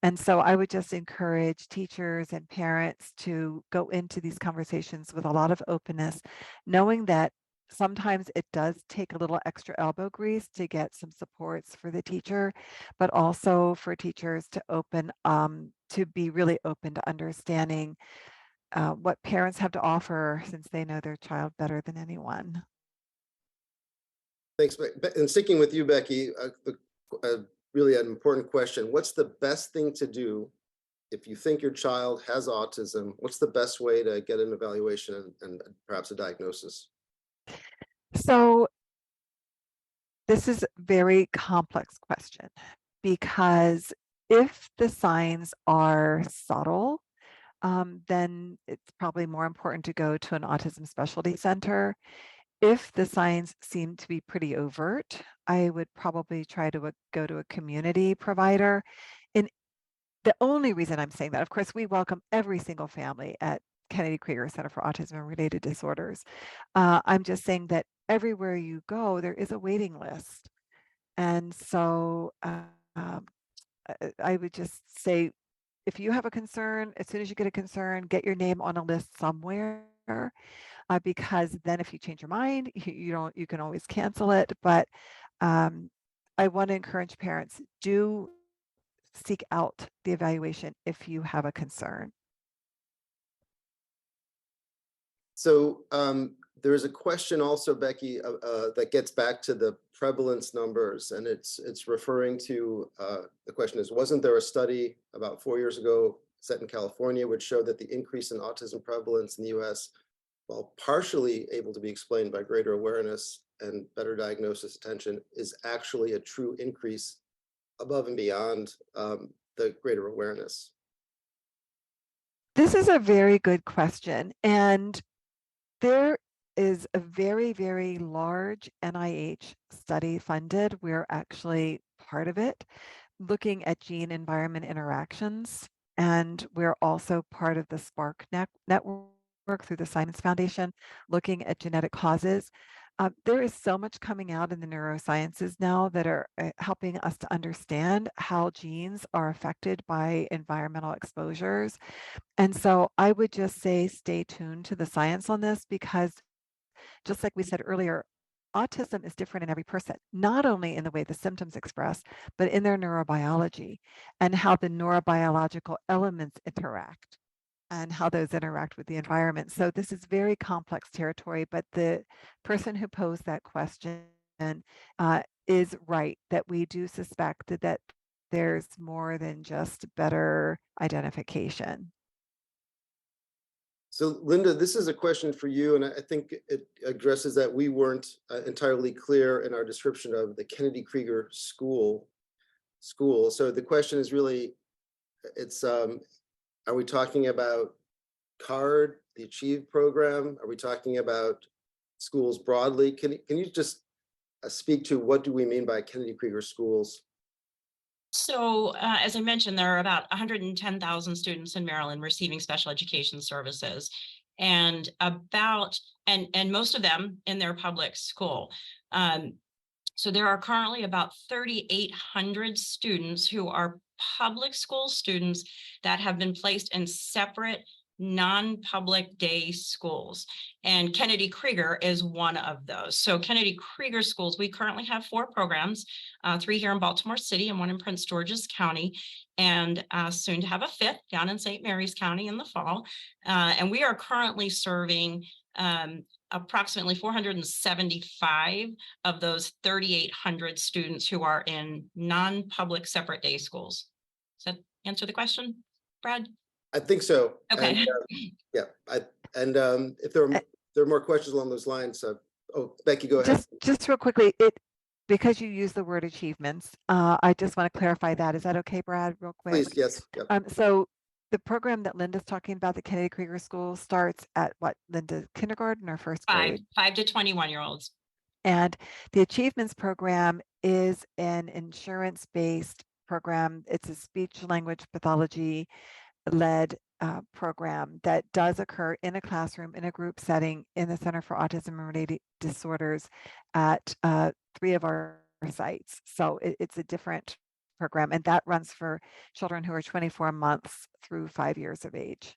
And so I would just encourage teachers and parents to go into these conversations with a lot of openness, knowing that sometimes it does take a little extra elbow grease to get some supports for the teacher, but also for teachers to to be really open to understanding what parents have to offer, since they know their child better than anyone. Thanks. And sticking with you, Becky, really an important question. What's the best thing to do if you think your child has autism? What's the best way to get an evaluation and perhaps a diagnosis? So this is a very complex question, because if the signs are subtle, then it's probably more important to go to an autism specialty center. If the signs seem to be pretty overt, I would probably try to go to a community provider. And the only reason I'm saying that, of course, we welcome every single family at Kennedy Krieger Center for Autism and Related Disorders. I'm just saying that everywhere you go, there is a waiting list. And so I would just say, if you have a concern, as soon as you get a concern, get your name on a list somewhere, because then if you change your mind, you can always cancel it. But I want to encourage parents, do seek out the evaluation if you have a concern. So there's a question also, Becky, that gets back to the prevalence numbers, and it's referring to, the question is, wasn't there a study about 4 years ago set in California which showed that the increase in autism prevalence in the US, while partially able to be explained by greater awareness and better diagnosis attention, is actually a true increase above and beyond the greater awareness? This is a very good question. And there is a very, very large NIH study funded. We're actually part of it, looking at gene environment interactions. And we're also part of the SPARK network through the Science Foundation, looking at genetic causes. There is so much coming out in the neurosciences now that are helping us to understand how genes are affected by environmental exposures. And so I would just say, stay tuned to the science on this, because just like we said earlier, autism is different in every person, not only in the way the symptoms express, but in their neurobiology and how the neurobiological elements interact and how those interact with the environment. So this is very complex territory, but the person who posed that question is right, that we do suspect that there's more than just better identification. So Linda, this is a question for you, and I think it addresses that we weren't entirely clear in our description of the Kennedy Krieger school. So the question is really, it's, are we talking about CARD, the Achieve program? Are we talking about schools broadly? Can you just speak to what do we mean by Kennedy Krieger schools? So as I mentioned, there are about 110,000 students in Maryland receiving special education services, and most of them in their public school. So there are currently about 3,800 students who are public school students that have been placed in separate non-public day schools. And Kennedy Krieger is one of those. So Kennedy Krieger schools, we currently have 4 programs, 3 here in Baltimore City and 1 in Prince George's County, and soon to have a 5th down in St. Mary's County in the fall. And we are currently serving approximately 475 of those 3,800 students who are in non-public separate day schools. Does that answer the question, Brad? I think so. Okay. And, if there are more questions along those lines, oh, Becky, go ahead. Just real quickly, because you use the word achievements, I just want to clarify that. Is that okay, Brad, real quick? Please, yes. Yep. So the program that Linda's talking about, the Kennedy Krieger School, starts at what, Linda, kindergarten or first grade? 5 to 21-year-olds. And the Achievements program is an insurance-based program. It's a speech language pathology led program that does occur in a classroom, in a group setting, in the Center for Autism and Related Disorders at 3 of our sites. So it's a different program, and that runs for children who are 24 months through 5 years of age.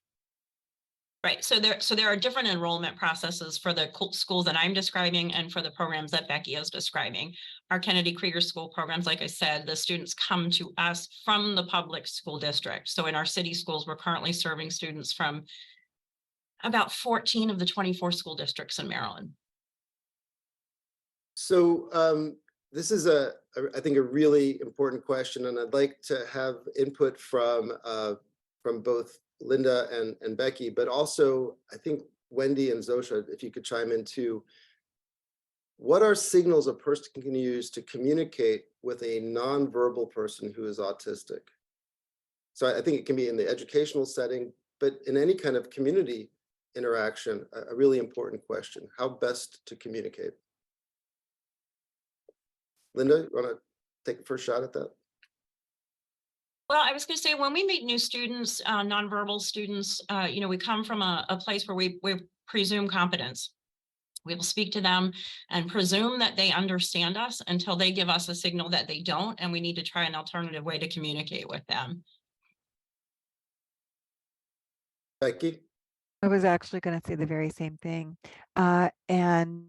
Right. So there are different enrollment processes for the schools that I'm describing and for the programs that Becky is describing. Our Kennedy Krieger school programs, like I said, the students come to us from the public school district. So in our city schools, we're currently serving students from about 14 of the 24 school districts in Maryland. So this is I think a really important question, and I'd like to have input from both Linda and Becky, but also I think Wendy and Zosha, if you could chime in too. What are signals a person can use to communicate with a nonverbal person who is autistic? So I think it can be in the educational setting, but in any kind of community interaction, a really important question: how best to communicate? Linda, you want to take a first shot at that? Well, I was going to say, when we meet new students, nonverbal students, we come from a place where we presume competence. We will speak to them and presume that they understand us until they give us a signal that they don't, and we need to try an alternative way to communicate with them. Becky? I was actually going to say the very same thing. And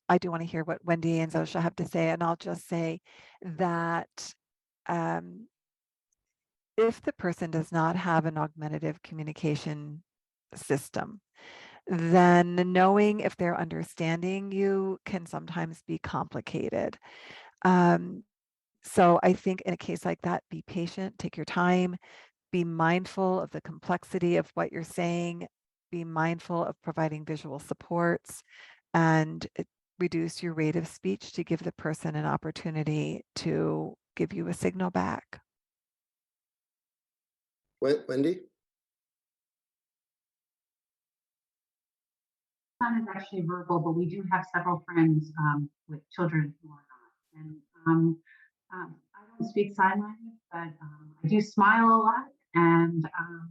I do want to hear what Wendy and Zosha have to say. And I'll just say that if the person does not have an augmentative communication system, then knowing if they're understanding you can sometimes be complicated. So I think in a case like that, be patient, take your time, be mindful of the complexity of what you're saying, be mindful of providing visual supports, and reduce your rate of speech to give the person an opportunity to give you a signal back. Wendy? Son is actually verbal, but we do have several friends with children who are not. And I don't speak sign language, but I do smile a lot and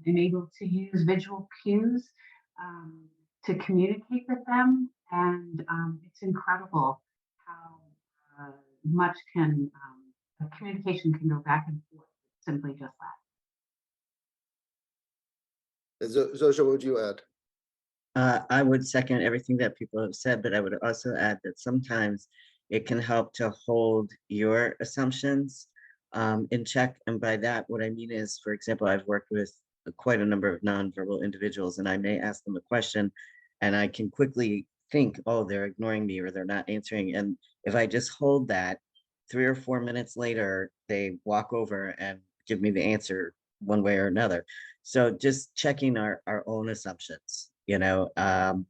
am able to use visual cues to communicate with them. And it's incredible how much communication can go back and forth with simply just that. Zosha, what would you add? I would second everything that people have said, but I would also add that sometimes it can help to hold your assumptions in check. And by that, what I mean is, for example, I've worked with quite a number of nonverbal individuals, and I may ask them a question and I can quickly think, oh, they're ignoring me or they're not answering. And if I just hold that, 3 or 4 minutes later, they walk over and give me the answer one way or another. So just checking our own assumptions, and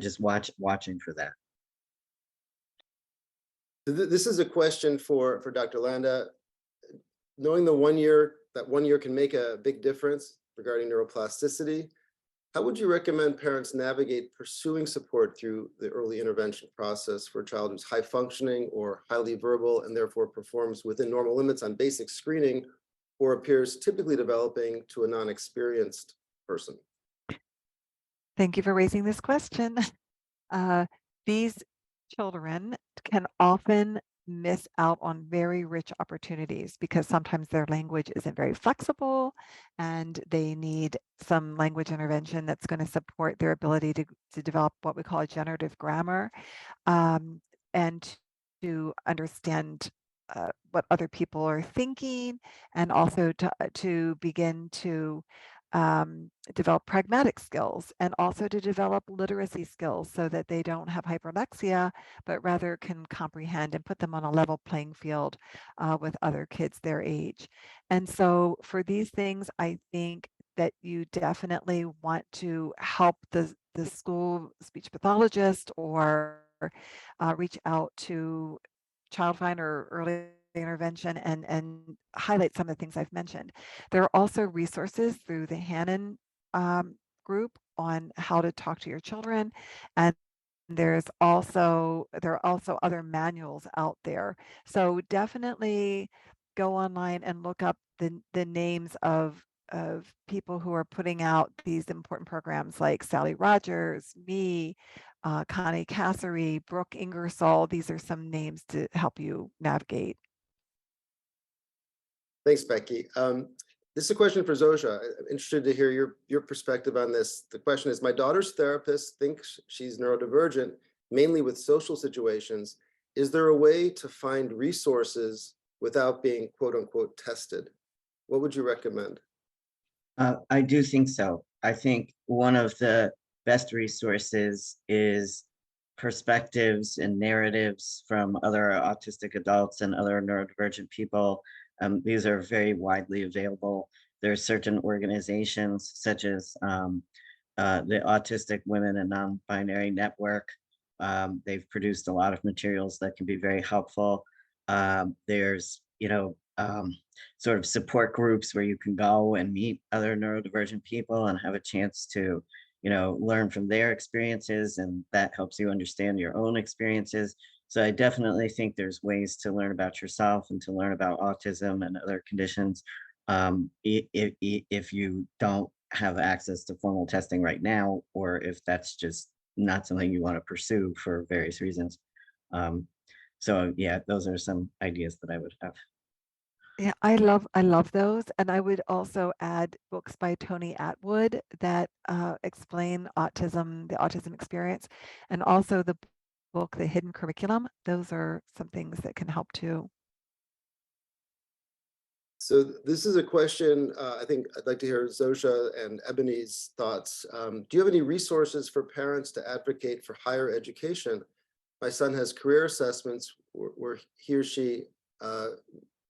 just watching for that. This is a question for Dr. Landa. Knowing that 1 year can make a big difference regarding neuroplasticity, how would you recommend parents navigate pursuing support through the early intervention process for a child who's high functioning or highly verbal and therefore performs within normal limits on basic screening, or appears typically developing to a non-experienced person? Thank you for raising this question. These children can often miss out on very rich opportunities because sometimes their language isn't very flexible and they need some language intervention that's going to support their ability to develop what we call a generative grammar, and to understand what other people are thinking, and also to begin to develop pragmatic skills, and also to develop literacy skills so that they don't have hyperlexia, but rather can comprehend and put them on a level playing field with other kids their age. And so for these things, I think that you definitely want to help the school speech pathologist or reach out to Child Find or early intervention and highlight some of the things I've mentioned. There are also resources through the Hannon group on how to talk to your children, and there are also other manuals out there. So definitely go online and look up the names of people who are putting out these important programs, like Sally Rogers, me, Connie Cassery, Brooke Ingersoll. These are some names to help you navigate. Thanks, Becky. This is a question for Zosha. I'm interested to hear your perspective on this. The question is, my daughter's therapist thinks she's neurodivergent, mainly with social situations. Is there a way to find resources without being quote unquote tested? What would you recommend? I do think so. I think one of the best resources is perspectives and narratives from other autistic adults and other neurodivergent people. These are very widely available. There are certain organizations such as the Autistic Women and Non-Binary Network. They've produced a lot of materials that can be very helpful. There's, sort of support groups where you can go and meet other neurodivergent people and have a chance to, learn from their experiences, and that helps you understand your own experiences. So I definitely think there's ways to learn about yourself and to learn about autism and other conditions. If you don't have access to formal testing right now, or if that's just not something you want to pursue for various reasons. So yeah, those are some ideas that I would have. Yeah, I love those. And I would also add books by Tony Atwood that explain autism, the autism experience, and also the book, The Hidden Curriculum. Those are some things that can help too. So this is a question, I think I'd like to hear Zosha and Ebony's thoughts. Do you have any resources for parents to advocate for higher education? My son has career assessments where he or she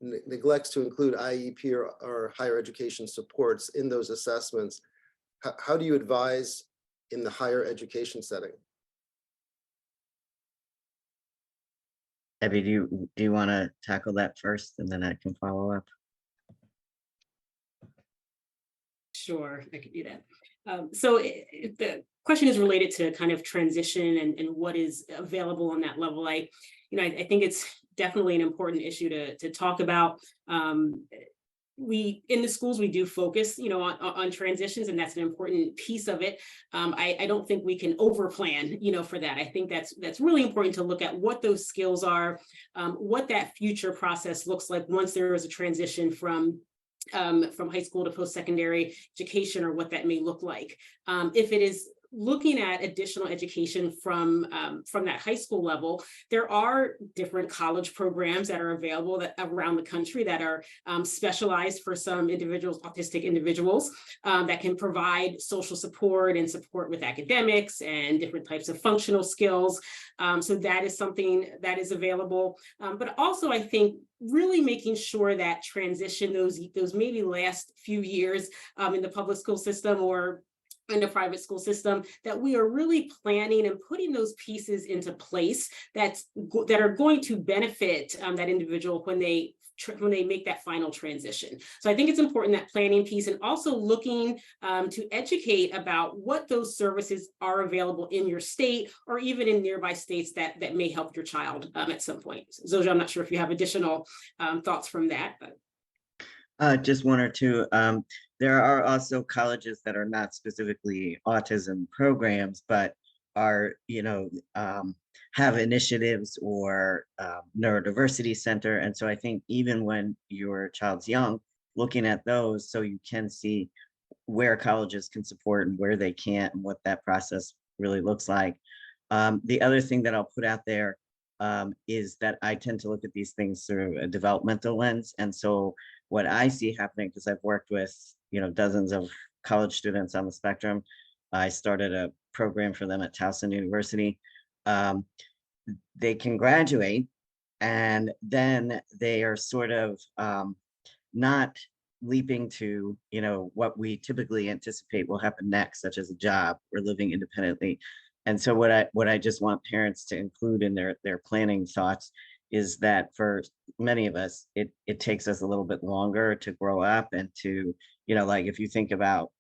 neglects to include IEP or higher education supports in those assessments. How do you advise in the higher education setting? Abby, do you want to tackle that first, and then I can follow up? Sure, I could do that. So the question is related to kind of transition and what is available on that level. I think it's definitely an important issue to talk about. We in the schools, we do focus, on transitions, and that's an important piece of it. I don't think we can over plan, for that. I think that's really important to look at what those skills are, what that future process looks like once there is a transition from high school to post-secondary education, or what that may look like. If it is looking at additional education from that high school level, there are different college programs that are available around the country that are specialized for some individuals, autistic individuals, that can provide social support and support with academics and different types of functional skills. So that is something that is available. But also, I think really making sure that transition, those maybe last few years in the public school system or in the private school system, that we are really planning and putting those pieces into place that are going to benefit that individual when they make that final transition. So I think it's important, that planning piece, and also looking to educate about what those services are available in your state or even in nearby states that may help your child at some point. Zosha, I'm not sure if you have additional thoughts from that, but. Just one or two. There are also colleges that are not specifically autism programs, but are, have initiatives or neurodiversity center. And so I think even when your child's young, looking at those so you can see where colleges can support and where they can't, and what that process really looks like. The other thing that I'll put out there is that I tend to look at these things through a developmental lens. And so what I see happening, because I've worked with, dozens of college students on the spectrum. I started a program for them at Towson University. They can graduate, and then they are sort of not leaping to, what we typically anticipate will happen next, such as a job or living independently. And so what I just want parents to include in their planning thoughts is that for many of us, it takes us a little bit longer to grow up and to, like if you think about,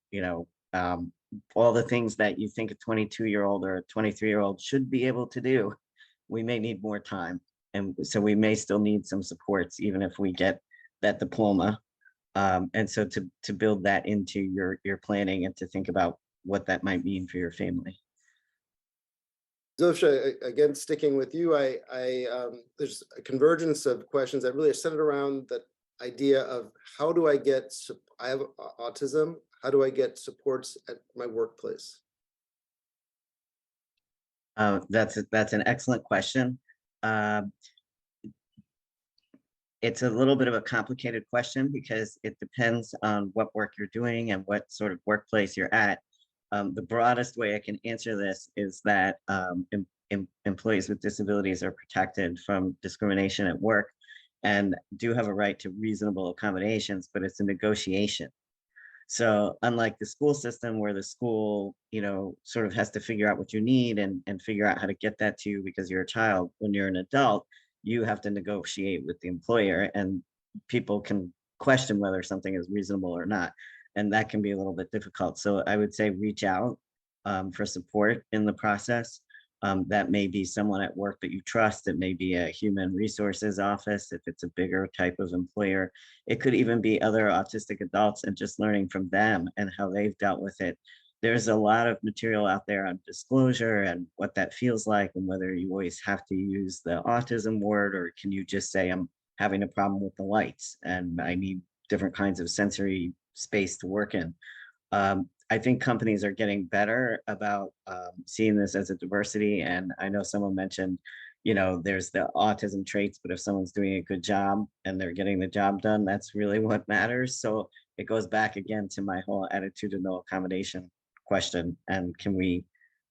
all the things that you think a 22-year-old or a 23-year-old should be able to do, we may need more time. And so we may still need some supports, even if we get that diploma. And so to build that into your planning and to think about what that might mean for your family. Zosha, again, sticking with you, there's a convergence of questions that really are centered around that idea of how do I get, I have autism, how do I get supports at my workplace? That's an excellent question. It's a little bit of a complicated question because it depends on what work you're doing and what sort of workplace you're at. The broadest way I can answer this is that employees with disabilities are protected from discrimination at work and do have a right to reasonable accommodations, but it's a negotiation. So unlike the school system where the school, sort of has to figure out what you need and figure out how to get that to you because you're a child, when you're an adult, you have to negotiate with the employer, and people can question whether something is reasonable or not. And that can be a little bit difficult. So I would say reach out for support in the process. That may be someone at work that you trust. It may be a human resources office if it's a bigger type of employer. It could even be other autistic adults and just learning from them and how they've dealt with it. There's a lot of material out there on disclosure and what that feels like and whether you always have to use the autism word, or can you just say, I'm having a problem with the lights and I need different kinds of sensory space to work in. I think companies are getting better about seeing this as a diversity. And I know someone mentioned, there's the autism traits, but if someone's doing a good job and they're getting the job done, that's really what matters. So it goes back again to my whole attitudinal accommodation question. And can we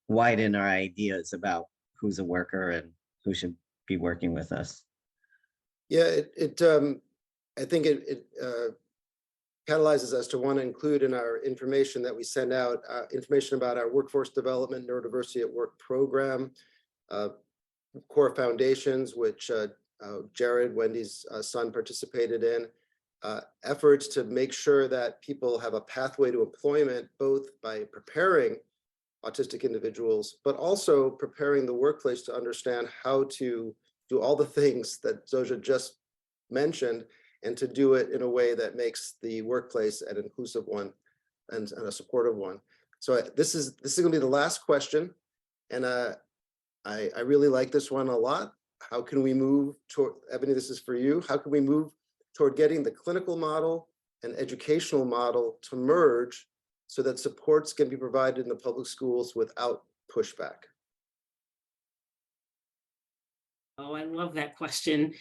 widen our ideas about who's a worker and who should be working with us? Yeah, I think it catalyzes us to want to include in our information that we send out information about our workforce development neurodiversity at work program, core foundations, which Jared, Wendy's son, participated in, efforts to make sure that people have a pathway to employment, both by preparing autistic individuals, but also preparing the workplace to understand how to do all the things that Zoja just mentioned, and to do it in a way that makes the workplace an inclusive one and a supportive one. So this is going to be the last question, and I really like this one a lot. How can we move toward, Ebony, this is for you. How can we move toward getting the clinical model and educational model to merge so that supports can be provided in the public schools without pushback? Oh, I love that question.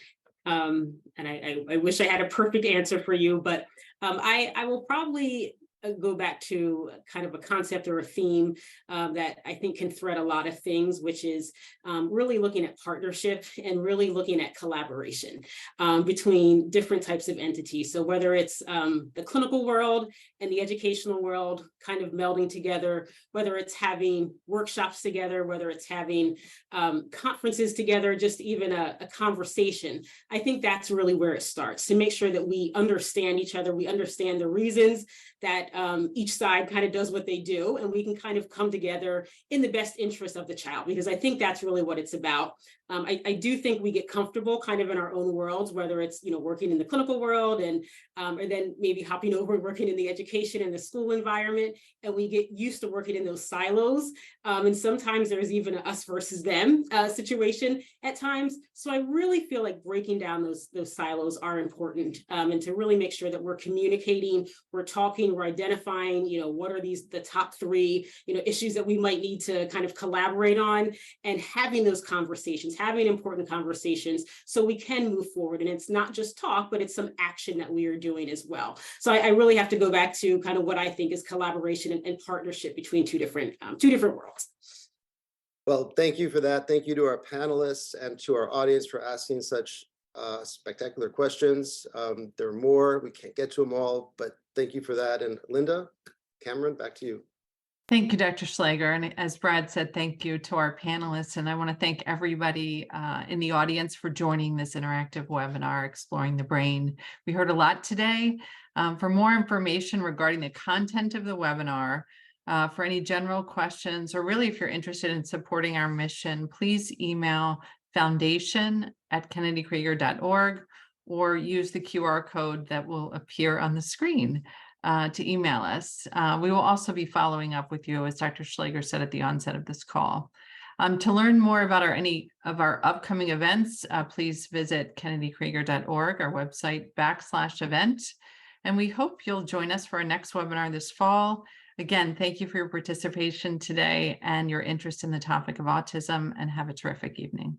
And I wish I had a perfect answer for you, but I will probably go back to kind of a concept or a theme that I think can thread a lot of things, which is really looking at partnership and really looking at collaboration between different types of entities. So whether it's the clinical world and the educational world kind of melding together, whether it's having workshops together, whether it's having conferences together, just even a conversation. I think that's really where it starts, to make sure that we understand each other, we understand the reasons that each side kind of does what they do, and we can kind of come together in the best interest of the child, because I think that's really what it's about. I do think we get comfortable kind of in our own worlds, whether it's, working in the clinical world and then maybe hopping over and working in the education and the school environment, and we get used to working in those silos. And sometimes there's even an us versus them situation at times. So I really feel like breaking down those silos are important, and to really make sure that we're communicating, we're talking, we're identifying, what are the top three, issues that we might need to kind of collaborate on, and having those conversations, having important conversations so we can move forward. And it's not just talk, but it's some action that we are doing as well. So I really have to go back to kind of what I think is collaboration and partnership between two different worlds. Well, thank you for that. Thank you to our panelists and to our audience for asking such spectacular questions. There are more, we can't get to them all, but thank you for that. And Linda, Cameron, back to you. Thank you, Dr. Schlager. And as Brad said, thank you to our panelists. And I want to thank everybody in the audience for joining this interactive webinar, Exploring the Brain. We heard a lot today. For more information regarding the content of the webinar, for any general questions, or really if you're interested in supporting our mission, please email foundation@kennedykrieger.org or use the QR code that will appear on the screen to email us. We will also be following up with you, as Dr. Schlager said at the onset of this call. To learn more about any of our upcoming events, please visit kennedykrieger.org, our website /event. And we hope you'll join us for our next webinar this fall. Again, thank you for your participation today and your interest in the topic of autism, and have a terrific evening.